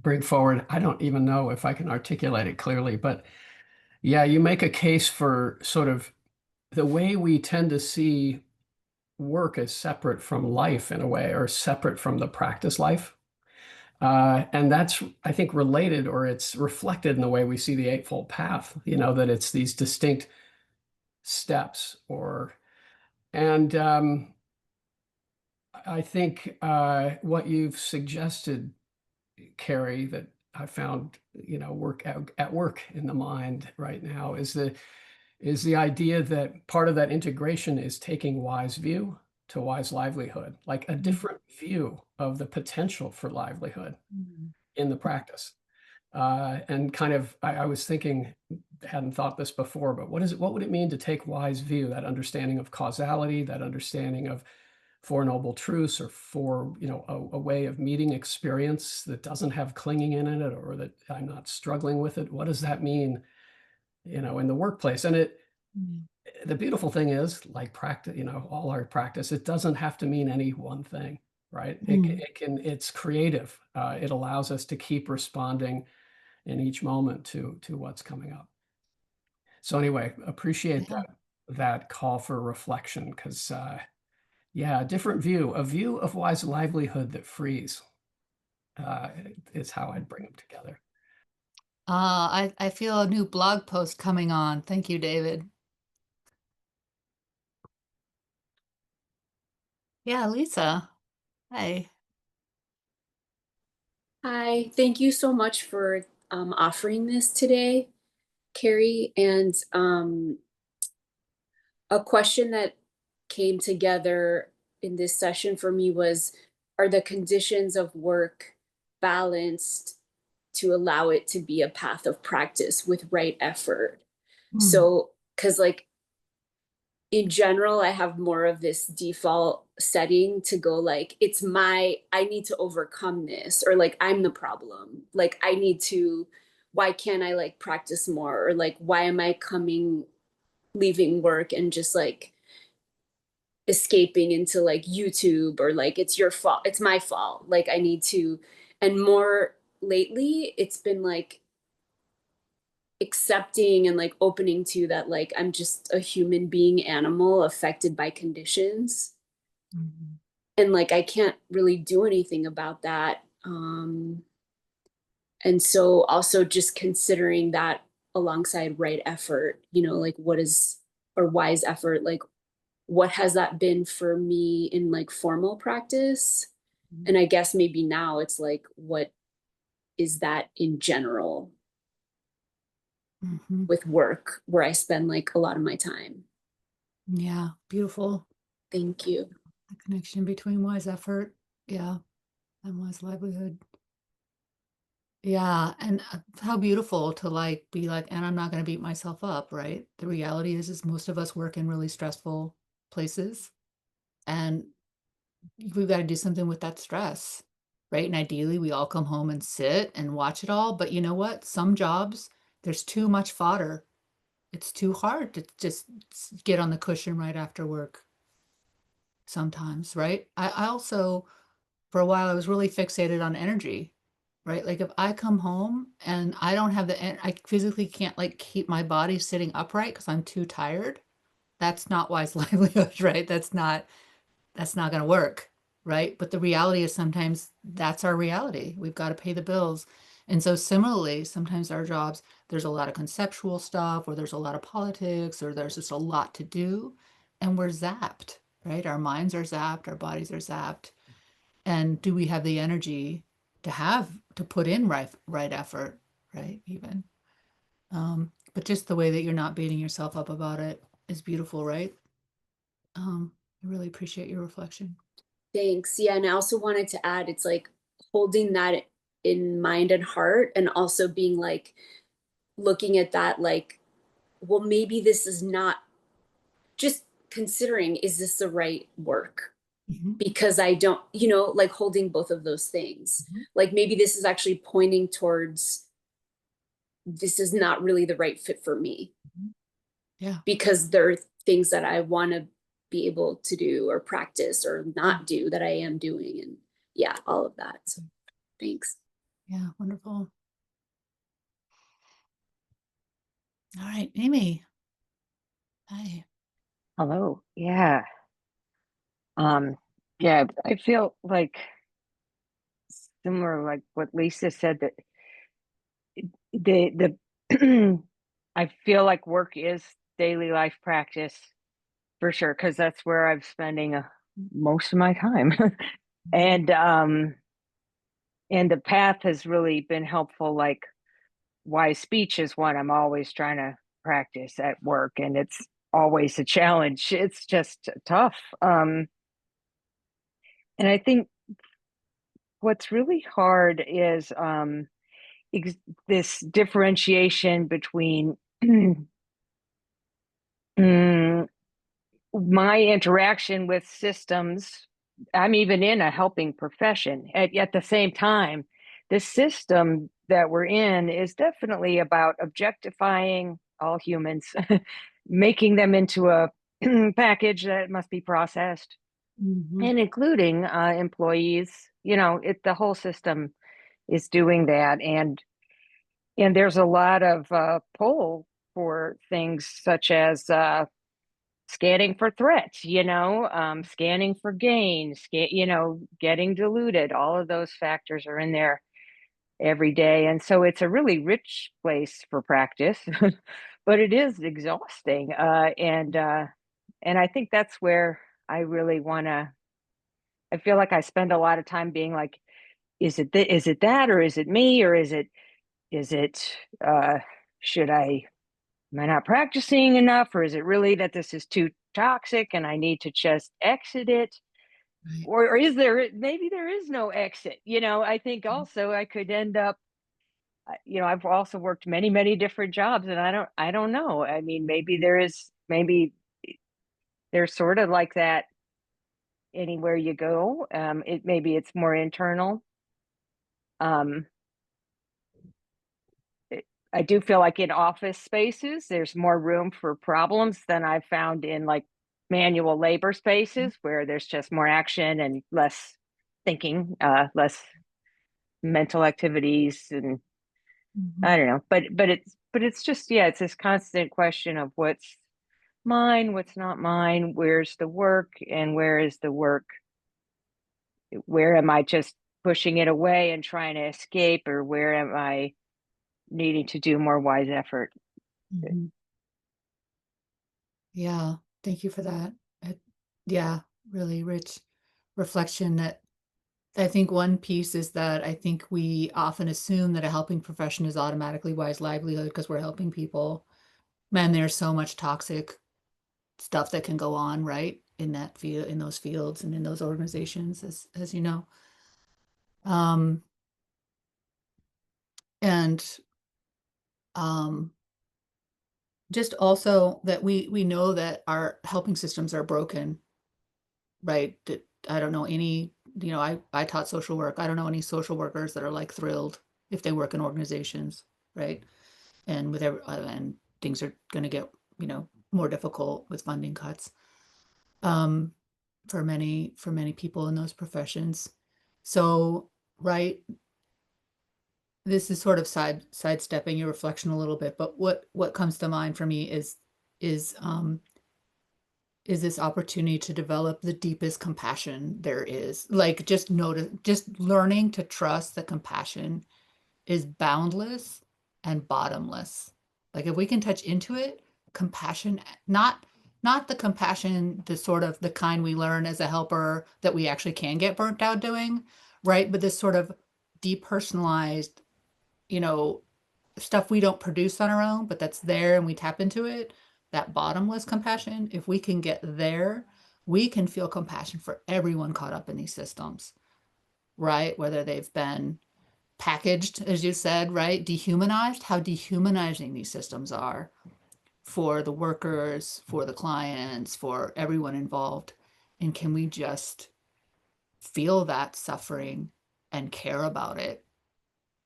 bring forward. I don't even know if I can articulate it clearly, but yeah, you make a case for sort of the way we tend to see work as separate from life in a way, or separate from the practice life. And that's, I think, related, or it's reflected in the way we see the Eightfold Path, that it's these distinct steps, and I think what you've suggested, Kerry, that I found, work at work in the mind right now is the idea that part of that integration is taking wise view to wise livelihood, like a different view of the potential for livelihood in the practice. And kind of, I was thinking, hadn't thought this before, but what would it mean to take wise view, that understanding of causality, that understanding of Four Noble Truths, or a way of meeting experience that doesn't have clinging in it, or that I'm not struggling with it. What does that mean, in the workplace? And the beautiful thing is, like practice, all our practice, it doesn't have to mean any one thing, right? It's creative. It allows us to keep responding in each moment to what's coming up. So anyway, appreciate that call for reflection, because yeah, a different view, a view of wise livelihood that frees, is how I'd bring them together. I feel a new blog post coming on. Thank you, David. Yeah, Lisa. Hi. Hi, thank you so much for offering this today, Kerry. And a question that came together in this session for me was, are the conditions of work balanced to allow it to be a path of practice with right effort? So, because like in general, I have more of this default setting to go like, I need to overcome this, or like, I'm the problem. Like, why can't I like practice more? Or like, why am I leaving work and just like escaping into like YouTube, or like, it's your fault, it's my fault. Like, I need to, and more lately, it's been like, accepting and like opening to that, like I'm just a human being animal affected by conditions, and like I can't really do anything about that. And so also just considering that alongside right effort, like what is, or wise effort, like what has that been for me in like formal practice? And I guess maybe now it's like, what is that in general with work, where I spend like a lot of my time? Yeah, beautiful. Thank you. The connection between wise effort, yeah, and wise livelihood. Yeah, and how beautiful to like be like, and I'm not going to beat myself up, right? The reality is most of us work in really stressful places, and we've got to do something with that stress, right? And ideally, we all come home and sit and watch it all. But you know what? Some jobs, there's too much fodder. It's too hard to just get on the cushion right after work sometimes, right? I also, for a while, I was really fixated on energy, right? Like if I come home and I don't have I physically can't like keep my body sitting upright because I'm too tired. That's not wise livelihood, right? That's not going to work, right? But the reality is sometimes that's our reality. We've got to pay the bills. And so similarly, sometimes our jobs, there's a lot of conceptual stuff, or there's a lot of politics, or there's just a lot to do, and we're zapped, right? Our minds are zapped, our bodies are zapped. And do we have the energy to put in right effort, right? Even. But just the way that you're not beating yourself up about it is beautiful, right? I really appreciate your reflection. Thanks. Yeah. And I also wanted to add, it's like holding that in mind and heart, and also being like, looking at that, like, well, maybe this is not, just considering, is this the right work? Because I don't, like holding both of those things. Like maybe this is actually pointing towards, this is not really the right fit for me. Yeah. Because there are things that I want to be able to do or practice or not do that I am doing. And yeah, all of that. So thanks. Yeah, wonderful. All right, Amy. Hi. Hello. Yeah. Yeah, I feel like similar, like what Lisa said, that the I feel like work is daily life practice for sure, because that's where I'm spending most of my time. And the path has really been helpful. Like wise speech is one I'm always trying to practice at work, and it's always a challenge. It's just tough. And I think what's really hard is this differentiation between my interaction with systems. I'm even in a helping profession. At the same time, the system that we're in is definitely about objectifying all humans, making them into a package that must be processed, and including employees. The whole system is doing that, and there's a lot of pull for things such as scanning for threats, scanning for gain, getting diluted. All of those factors are in there every day. And so it's a really rich place for practice, but it is exhausting. And I think that's where I really I feel like I spend a lot of time being like, is it that, or is it me, or is it, should am I not practicing enough, or is it really that this is too toxic and I need to just exit it? Right. or is there, maybe there is no exit, you know? I think also I could end up, you know, I've also worked many, many different jobs, and I don't know. I mean, maybe there is, maybe there's sort of like that anywhere you go. It maybe it's more internal. Um, I do feel like in office spaces, there's more room for problems than I've found in like manual labor spaces where there's just more action and less thinking, less mental activities, and I don't know. But it's just, yeah, it's this constant question of what's mine, what's not mine, where's the work, and where is the work? Where am I just pushing it away and trying to escape, or where am I needing to do more wise effort? Mhm. Yeah, thank you for that. Yeah, really rich reflection. That I think one piece is that I think we often assume that a helping profession is automatically wise livelihood because we're helping people. Man, there's so much toxic stuff that can go on, right? In that field, in those fields and in those organizations, as you know. Um, and just also that we know that our helping systems are broken, right? That I don't know any, you know, I taught social work. I don't know any social workers that are like thrilled if they work in organizations, right? And with and things are going to get, you know, more difficult with funding cuts for many people in those professions. So, right, this is sort of sidestepping your reflection a little bit, but what comes to mind for me is this opportunity to develop the deepest compassion there is. Like just learning to trust that compassion is boundless and bottomless. Like if we can touch into it, compassion, not the compassion, the sort of the kind we learn as a helper that we actually can get burnt out doing, right? But this sort of depersonalized, you know, stuff we don't produce on our own, but that's there and we tap into it, that bottomless compassion, if we can get there, we can feel compassion for everyone caught up in these systems, right? Whether they've been packaged, as you said, right? Dehumanized, how dehumanizing these systems are for the workers, for the clients, for everyone involved. And can we just feel that suffering and care about it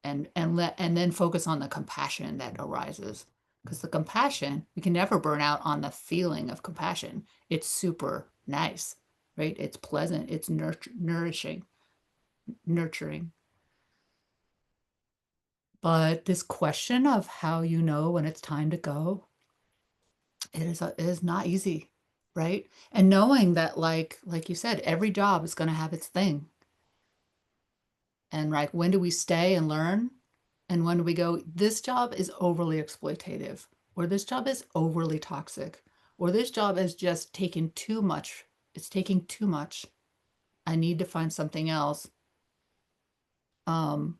and then focus on the compassion that arises, because the compassion, we can never burn out on the feeling of compassion. It's super nice, right? It's pleasant, it's nurturing. But this question of how you know when it's time to go, it is not easy, right? And knowing that, like you said, every job is going to have its thing. And like, when do we stay and learn? And when do we go, this job is overly exploitative, or this job is overly toxic, or this job is just taking too much. It's taking too much. I need to find something else. Can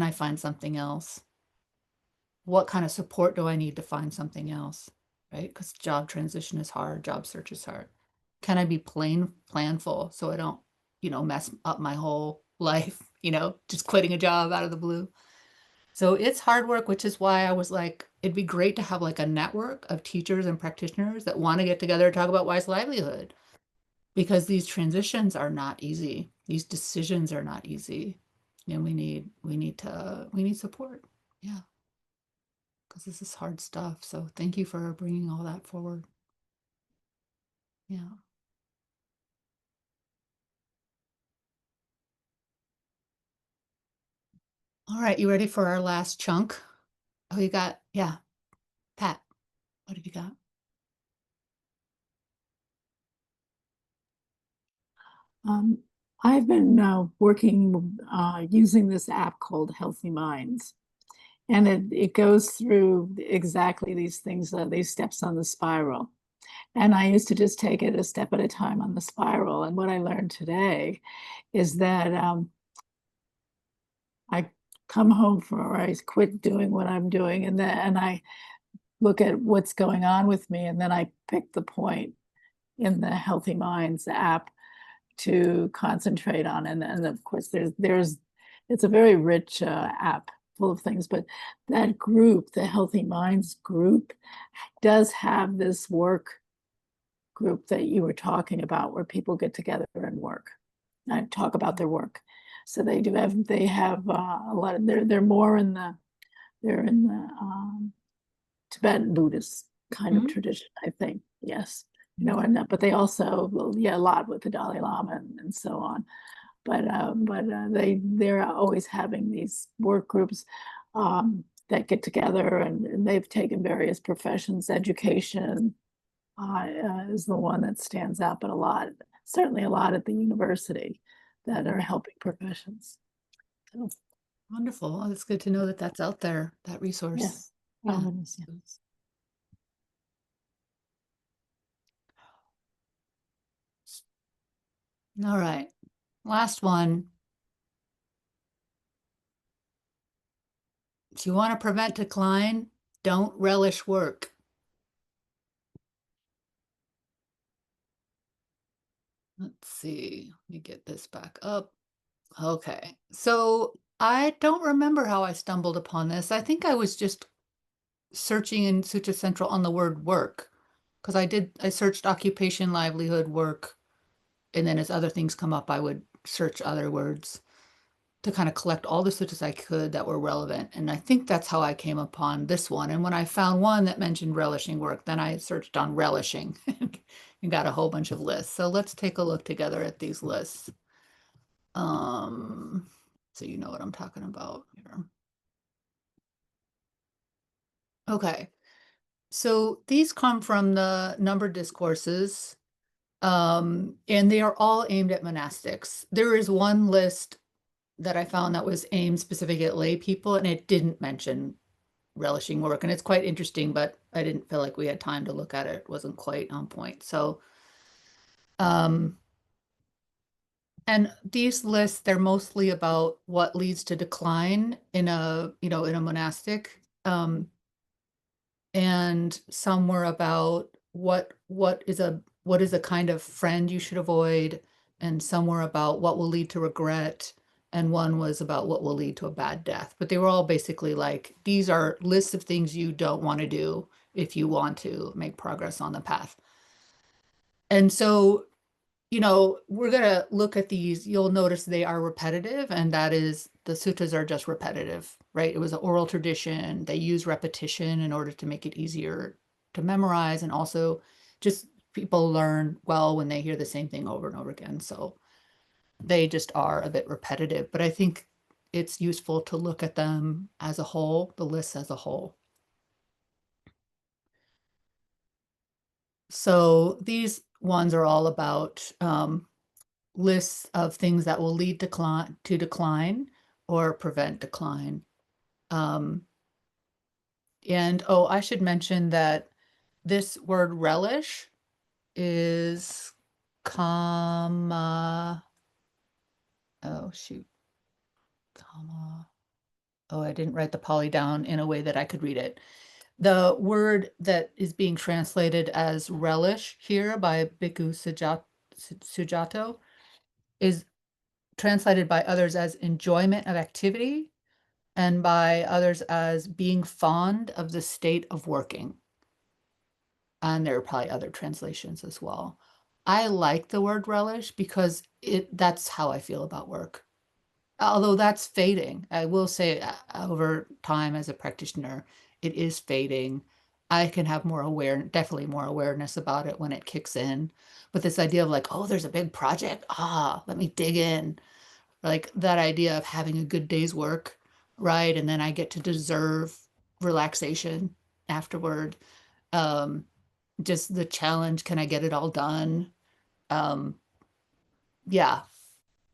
I find something else? What kind of support do I need to find something else? Right? Because job transition is hard, job search is hard. Can I be planful so I don't, you know, mess up my whole life, you know, just quitting a job out of the blue? So it's hard work, which is why I was like, it'd be great to have like a network of teachers and practitioners that want to get together and talk about wise livelihood, because these transitions are not easy. These decisions are not easy. And we need support. Yeah. Because this is hard stuff. So thank you for bringing all that forward. Yeah. All right, you ready for our last chunk? Oh, you got, yeah. Pat, what have you got? I've been working using this app called Healthy Minds. And it goes through exactly these things, these steps on the spiral. And I used to just take it a step at a time on the spiral. And what I learned today is that I come home or I quit doing what I'm doing, and I look at what's going on with me, and then I pick the point in the Healthy Minds app to concentrate on. And of course, it's a very rich app full of things, but that group, the Healthy Minds group, does have this work group that you were talking about, where people get together and work and talk about their work. So they have a lot of, they're in the Tibetan Buddhist kind of tradition, I think. Yes, you know, but they also, a lot with the Dalai Lama and so on. But they're always having these work groups that get together, and they've taken various professions. Education is the one that stands out, but certainly a lot at the university that are helping professions. So, Wonderful. Well, it's good to know that that's out there, that resource. yes. Yeah. Yes. All right. Last one. If you want to prevent decline, don't relish work. Let's see. Let me get this back up. Okay. So I don't remember how I stumbled upon this. I think I was just searching in Sutra Central on the word work, because I searched occupation, livelihood, work, and then as other things come up, I would search other words to kind of collect all the sutras I could that were relevant. And I think that's how I came upon this one. And when I found one that mentioned relishing work, then I searched on relishing and got a whole bunch of lists. So let's take a look together at these lists. So you know what I'm talking about here. Okay. So these come from the numbered discourses, and they are all aimed at monastics. There is one list that I found that was aimed specifically at lay people, and it didn't mention relishing work. And it's quite interesting, but I didn't feel like we had time to look at it. It wasn't quite on point. So, and these lists, they're mostly about what leads to decline in a monastic. And some were about what is a kind of friend you should avoid, and some were about what will lead to regret, and one was about what will lead to a bad death. But they were all basically like, these are lists of things you don't want to do if you want to make progress on the path. And so, we're going to look at these. You'll notice they are repetitive, and that is, the sutras are just repetitive, right? It was an oral tradition. They use repetition in order to make it easier to memorize, and also just people learn well when they hear the same thing over and over again. So they just are a bit repetitive, but I think it's useful to look at them as a whole, the lists as a whole. So these ones are all about lists of things that will lead to decline or prevent decline. And I should mention that this word relish is comma. Oh, shoot. Comma. Oh, I didn't write the Pali down in a way that I could read it. The word that is being translated as relish here by Bhikkhu Sujato is translated by others as enjoyment of activity, and by others as being fond of the state of working. And there are probably other translations as well. I like the word relish because that's how I feel about work. Although that's fading. I will say over time as a practitioner, it is fading. I can have definitely more awareness about it when it kicks in. But this idea of like, oh, there's a big project. Let me dig in. Like that idea of having a good day's work, right? And then I get to deserve relaxation afterward. Just the challenge, can I get it all done? Yeah,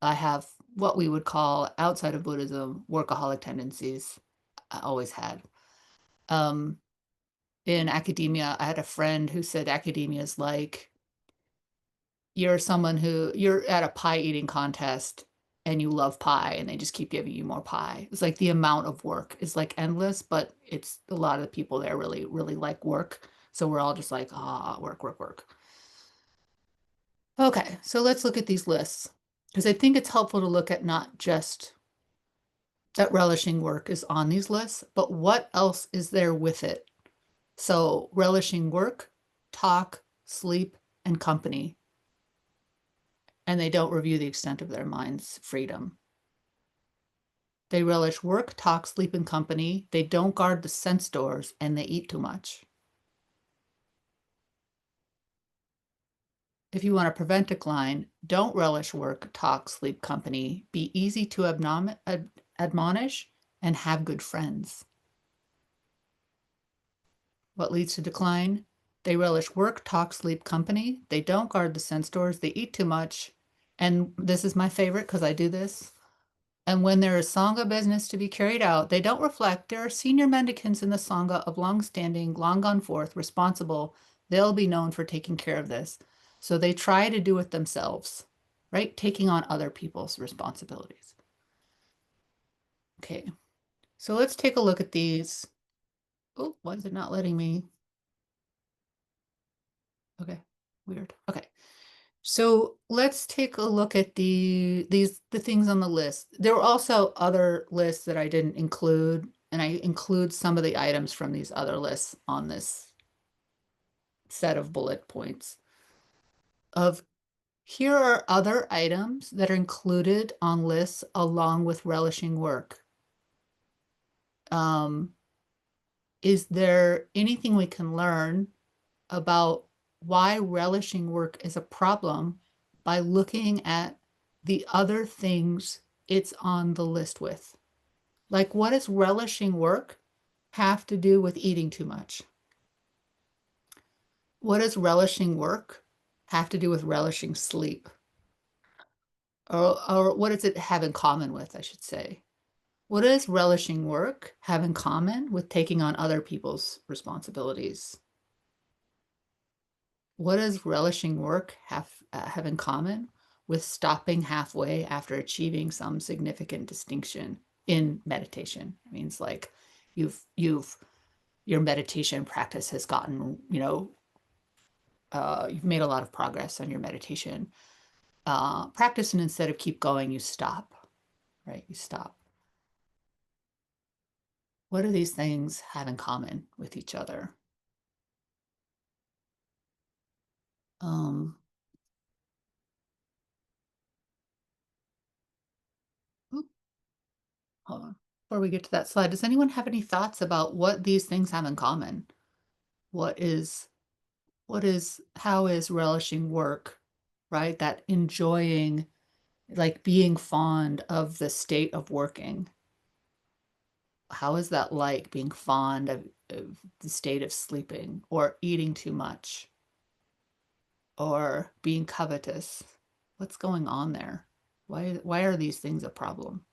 I have what we would call outside of Buddhism workaholic tendencies. I always had. In academia, I had a friend who said academia is like you're at a pie eating contest and you love pie and they just keep giving you more pie. It's like the amount of work is like endless, but it's a lot of the people there really, really like work. So we're all just like, work, work, work. Okay, so let's look at these lists, because I think it's helpful to look at not just that relishing work is on these lists, but what else is there with it. So relishing work, talk, sleep, and company. And they don't review the extent of their mind's freedom. They relish work, talk, sleep, and company. They don't guard the sense doors, and they eat too much. If you want to prevent decline, don't relish work, talk, sleep, company. Be easy to admonish and have good friends. What leads to decline? They relish work, talk, sleep, company. They don't guard the sense doors. They eat too much. And this is my favorite because I do this. And when there is Sangha business to be carried out, they don't reflect there are senior mendicants in the Sangha of long standing, long gone forth, responsible. They'll be known for taking care of this. So they try to do it themselves, right? Taking on other people's responsibilities. Okay, so let's take a look at these. Oh, why is it not letting me? Okay, weird. Okay. So let's take a look at the things on the list. There were also other lists that I didn't include, and I include some of the items from these other lists on this set of bullet points. Here are other items that are included on lists along with relishing work. Is there anything we can learn about why relishing work is a problem by looking at the other things it's on the list with? Like, what does relishing work have to do with eating too much? What does relishing work have to do with relishing sleep? Or what does it have in common with, I should say? What does relishing work have in common with taking on other people's responsibilities? What does relishing work have in common with stopping halfway after achieving some significant distinction in meditation? It means like your meditation practice has gotten, you've made a lot of progress on your meditation practice, and instead of keep going, you stop, right? You stop. What do these things have in common with each other? Hold on. Before we get to that slide, does anyone have any thoughts about what these things have in common? How is relishing work, right? That enjoying, like being fond of the state of working. How is that like being fond of the state of sleeping or eating too much or being covetous? What's going on there? Why are these things a problem?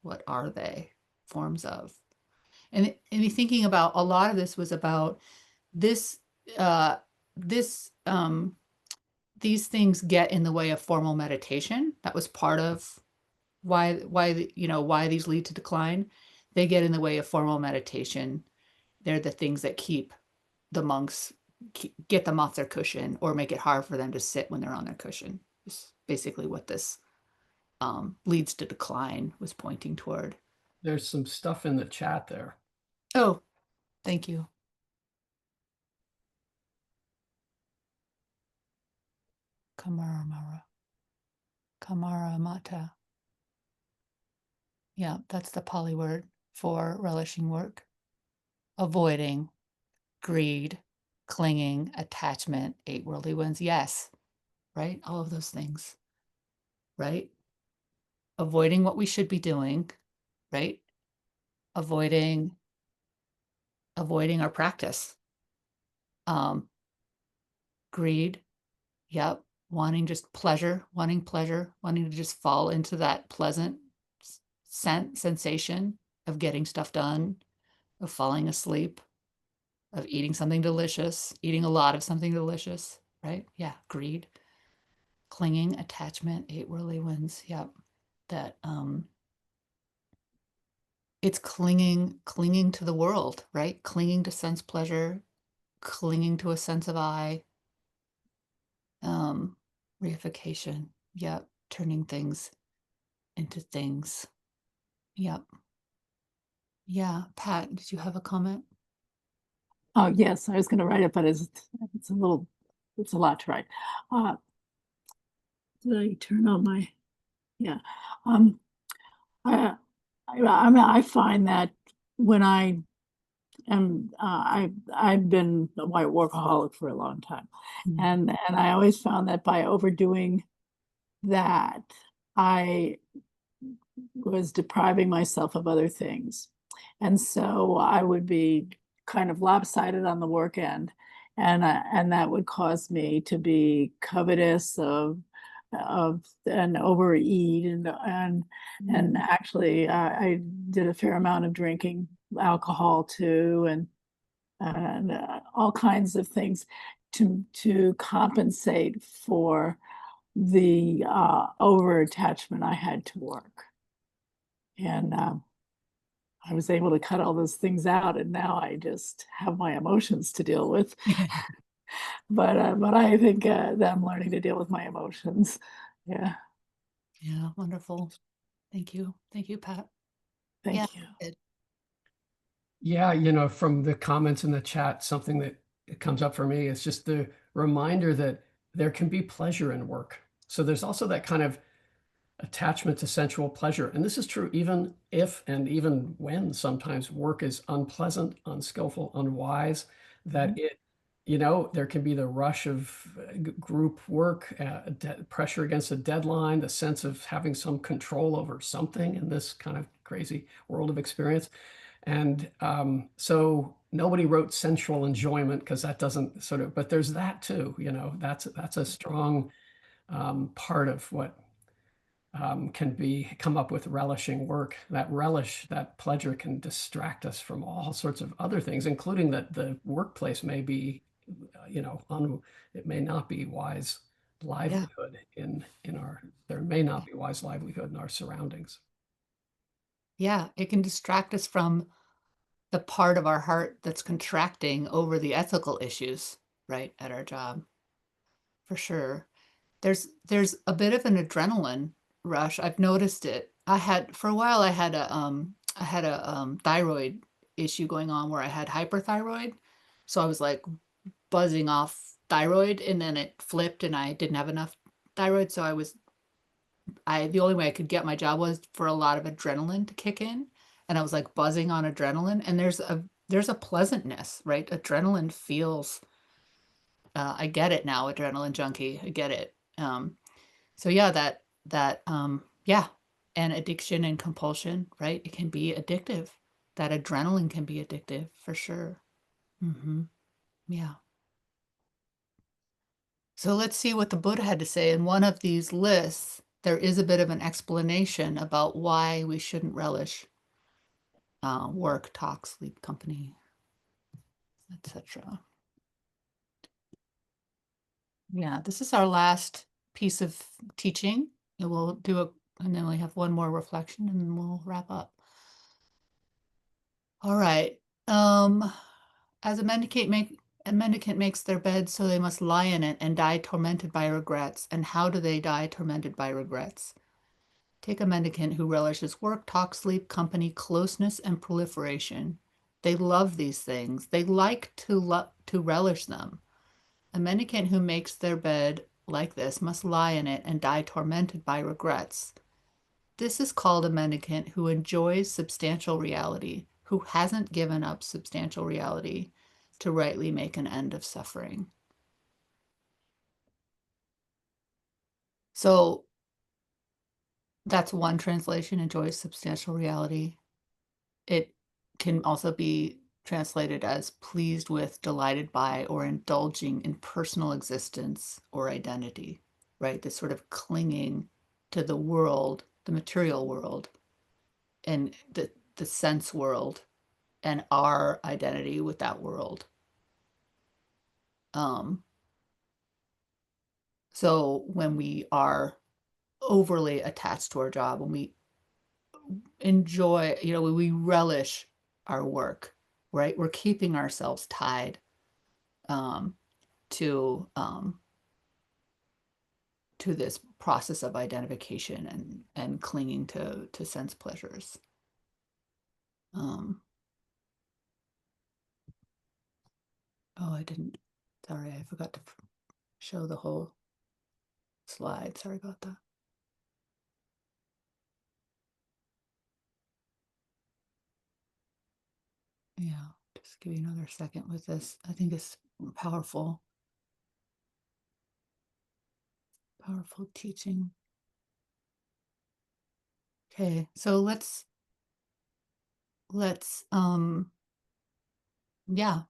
What are they forms of? And me thinking about a lot of this was about this, these things get in the way of formal meditation. That was part of why these lead to decline. They get in the way of formal meditation. They're the things that keep the monks, get them off their cushion or make it hard for them to sit when they're on their cushion. It's basically what this leads to decline was pointing toward. There's some stuff in the chat there. Oh, thank you. Kamara mata. Yeah, that's the Pali word for relishing work. Avoiding, greed, clinging, attachment, 8 worldly winds. Yes, right? All of those things, right? Avoiding what we should be doing, right? Avoiding our practice. Greed, yep. Wanting just pleasure, wanting to just fall into that pleasant sensation of getting stuff done, of falling asleep, of eating something delicious, eating a lot of something delicious, right? Yeah, greed, clinging, attachment, 8 worldly winds. Yep. That it's clinging to the world, right? Clinging to sense pleasure, clinging to a sense of I. reification. Yep. Turning things into things. Yep. Yeah. Pat, did you have a comment? Oh, yes, I was going to write it, but it's a lot to write. Did I turn on my, yeah. I find that when I am, I've been a white workaholic for a long time. And I always found that by overdoing that, I was depriving myself of other things. And so I would be kind of lopsided on the work end. And that would cause me to be covetous and overeat and actually I did a fair amount of drinking alcohol too and all kinds of things to compensate for the over attachment I had to work. And I was able to cut all those things out, and now I just have my emotions to deal with. But I think that I'm learning to deal with my emotions. Yeah. Yeah, wonderful. Thank you. Thank you, Pat. Thank you. Ed. Yeah, you know, from the comments in the chat, something that comes up for me is just the reminder that there can be pleasure in work. So there's also that kind of attachment to sensual pleasure. And this is true even if and even when sometimes work is unpleasant, unskillful, unwise, that it, you know, there can be the rush of group work, pressure against a deadline, the sense of having some control over something in this kind of crazy world of experience. And so nobody wrote sensual enjoyment because that doesn't sort of, but there's that too, you know, that's a strong part of what can come up with relishing work. That relish, that pleasure can distract us from all sorts of other things, including that the workplace may be, you know, it may not be wise livelihood in our, there may not be wise livelihood in our surroundings. Yeah, it can distract us from the part of our heart that's contracting over the ethical issues, right, at our job. For sure. There's a bit of an adrenaline rush. I've noticed it. For a while I had a thyroid issue going on where I had hyperthyroid. So I was like buzzing off thyroid and then it flipped and I didn't have enough thyroid. So the only way I could get my job was for a lot of adrenaline to kick in. And I was like buzzing on adrenaline and there's a pleasantness, right? Adrenaline feels, I get it now, adrenaline junkie. I get it. So yeah, yeah, and addiction and compulsion, right? It can be addictive. That adrenaline can be addictive for sure. Yeah. So let's see what the Buddha had to say. In one of these lists, there is a bit of an explanation about why we shouldn't relish work, talk, sleep, company, etc. Yeah, this is our last piece of teaching. And we'll do and then we have one more reflection and then we'll wrap up. All right. As a mendicant makes their bed, so they must lie in it and die tormented by regrets. And how do they die tormented by regrets? Take a mendicant who relishes work, talk, sleep, company, closeness, and proliferation. They love these things. They like to relish them. A mendicant who makes their bed like this must lie in it and die tormented by regrets. This is called a mendicant who enjoys substantial reality, who hasn't given up substantial reality to rightly make an end of suffering. So that's one translation, enjoys substantial reality. It can also be translated as pleased with, delighted by, or indulging in personal existence or identity, right? This sort of clinging to the world, the material world, and the sense world, and our identity with that world. So when we are overly attached to our job, when we enjoy, when we relish our work, right? We're keeping ourselves tied to to this process of identification and clinging to sense pleasures. Oh, sorry, I forgot to show the whole slide. Sorry about that. Yeah, just give you another second with this. I think it's powerful. Powerful teaching. Okay, so let's yeah,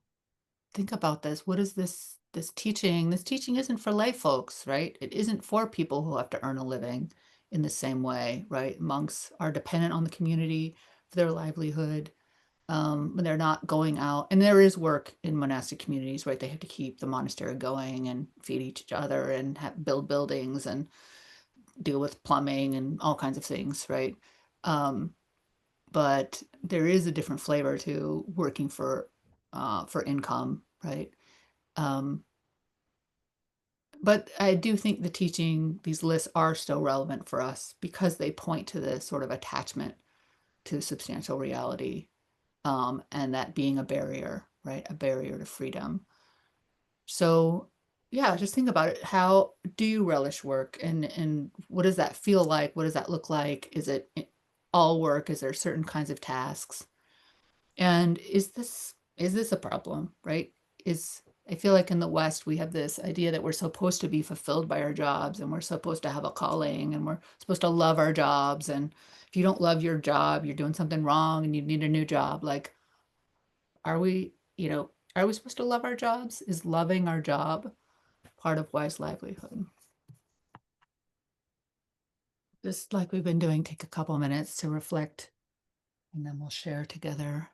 think about this. What is this teaching? This teaching isn't for lay folks, right? It isn't for people who have to earn a living in the same way, right? Monks are dependent on the community for their livelihood. When they're not going out, and there is work in monastic communities, right? They have to keep the monastery going and feed each other and build buildings and deal with plumbing and all kinds of things, right? But there is a different flavor to working for income, right? But I do think the teaching, these lists are still relevant for us because they point to this sort of attachment to substantial reality, and that being a barrier, right? A barrier to freedom. So yeah, just think about it. How do you relish work, and what does that feel like? What does that look like? Is it all work? Is there certain kinds of tasks? And is this a problem, right? I feel like in the West, we have this idea that we're supposed to be fulfilled by our jobs, and we're supposed to have a calling, and we're supposed to love our jobs. And if you don't love your job, you're doing something wrong and you need a new job. Like, are we supposed to love our jobs? Is loving our job part of wise livelihood? Just like we've been doing, take a couple minutes to reflect, and then we'll share together.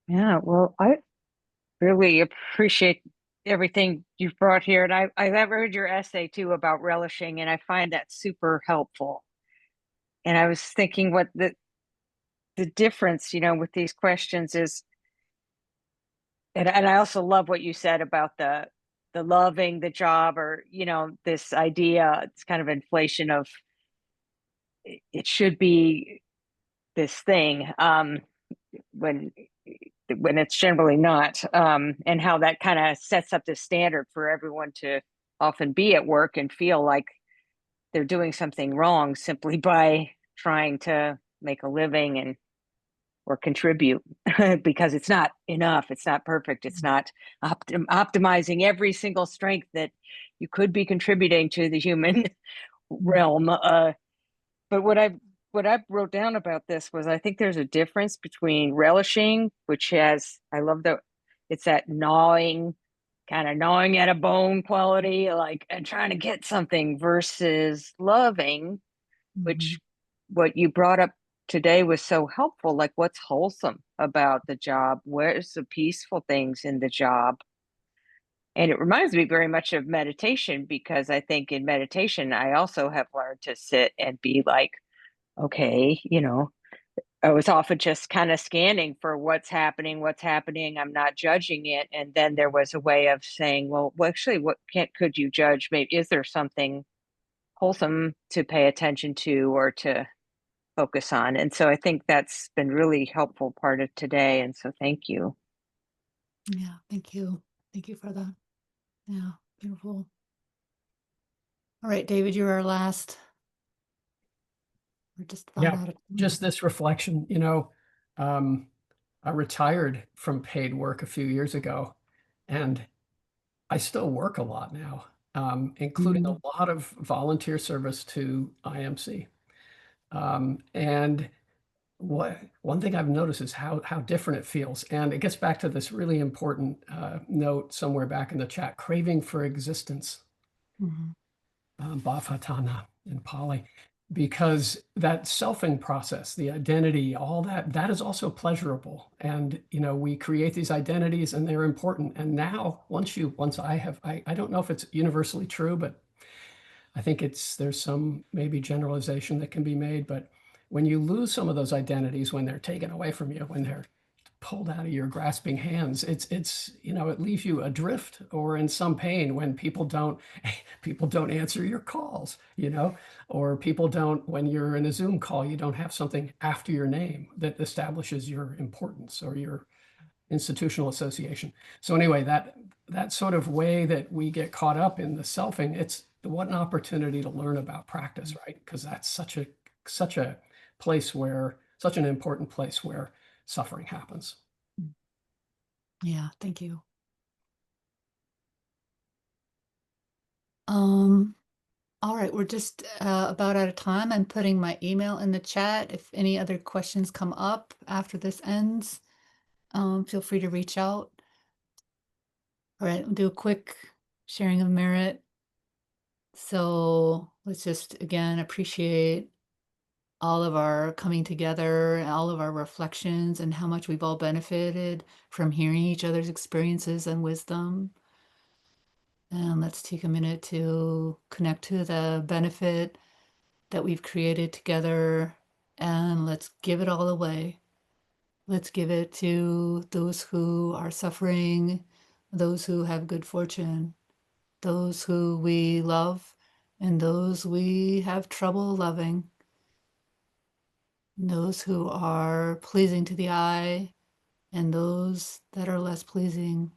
Yeah, well, I really appreciate everything you've brought here. And I've heard your essay too about relishing, and I find that super helpful. And I was thinking what the difference, with these questions is, and I also love what you said about the loving the job, or, this idea, it's kind of inflation of it should be this thing, when it's generally not, and how that kind of sets up the standard for everyone to often be at work and feel like they're doing something wrong simply by trying to make a living or contribute, because it's not enough, it's not perfect, it's not optimizing every single strength that you could be contributing to the human realm. But what I wrote down about this was, I think there's a difference between relishing, which I love it's that gnawing at a bone quality, like, and trying to get something, versus loving, which what you brought up today was so helpful. Like, what's wholesome about the job? Where's the peaceful things in the job? And it reminds me very much of meditation, because I think in meditation, I also have learned to sit and be like, okay, I was often just kind of scanning for what's happening. I'm not judging it. And then there was a way of saying, well, actually, what could you judge? Maybe, is there something wholesome to pay attention to or to focus on? And so I think that's been really helpful part of today. And so thank you. Yeah, thank you. Thank you for that. Yeah, beautiful. All right, David, you're our last. We're just about out of time. Just this reflection, I retired from paid work a few years ago, and I still work a lot now, including a lot of volunteer service to IMC. And one thing I've noticed is how different it feels. And it gets back to this really important note somewhere back in the chat: craving for existence, bhavatana in Pali, because that selfing process, the identity, all that is also pleasurable. And, we create these identities and they're important. And now once I don't know if it's universally true, but I think there's some maybe generalization that can be made. But when you lose some of those identities, when they're taken away from you, when they're pulled out of your grasping hands. It's you know, it leaves you adrift or in some pain when people don't answer your calls, you know, or people don't, when you're in a Zoom call, you don't have something after your name that establishes your importance or your institutional association. So anyway, that sort of way that we get caught up in the selfing, it's what an opportunity to learn about practice, right? Because that's such a place where, such an important place where suffering happens. Yeah, thank you. All right, we're just about out of time. I'm putting my email in the chat. If any other questions come up after this ends, feel free to reach out. All right, we'll do a quick sharing of merit. So let's just, again, appreciate all of our coming together, all of our reflections, and how much we've all benefited from hearing each other's experiences and wisdom. And let's take a minute to connect to the benefit that we've created together, and let's give it all away. Let's give it to those who are suffering, those who have good fortune, those who we love, and those we have trouble loving, those who are pleasing to the eye, and those that are less pleasing,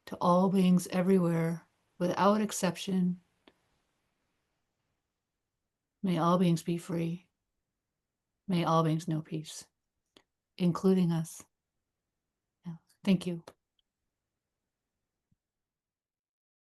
to all beings everywhere, without exception. May all beings be free. May all beings know peace, including us. Yeah. Thank you.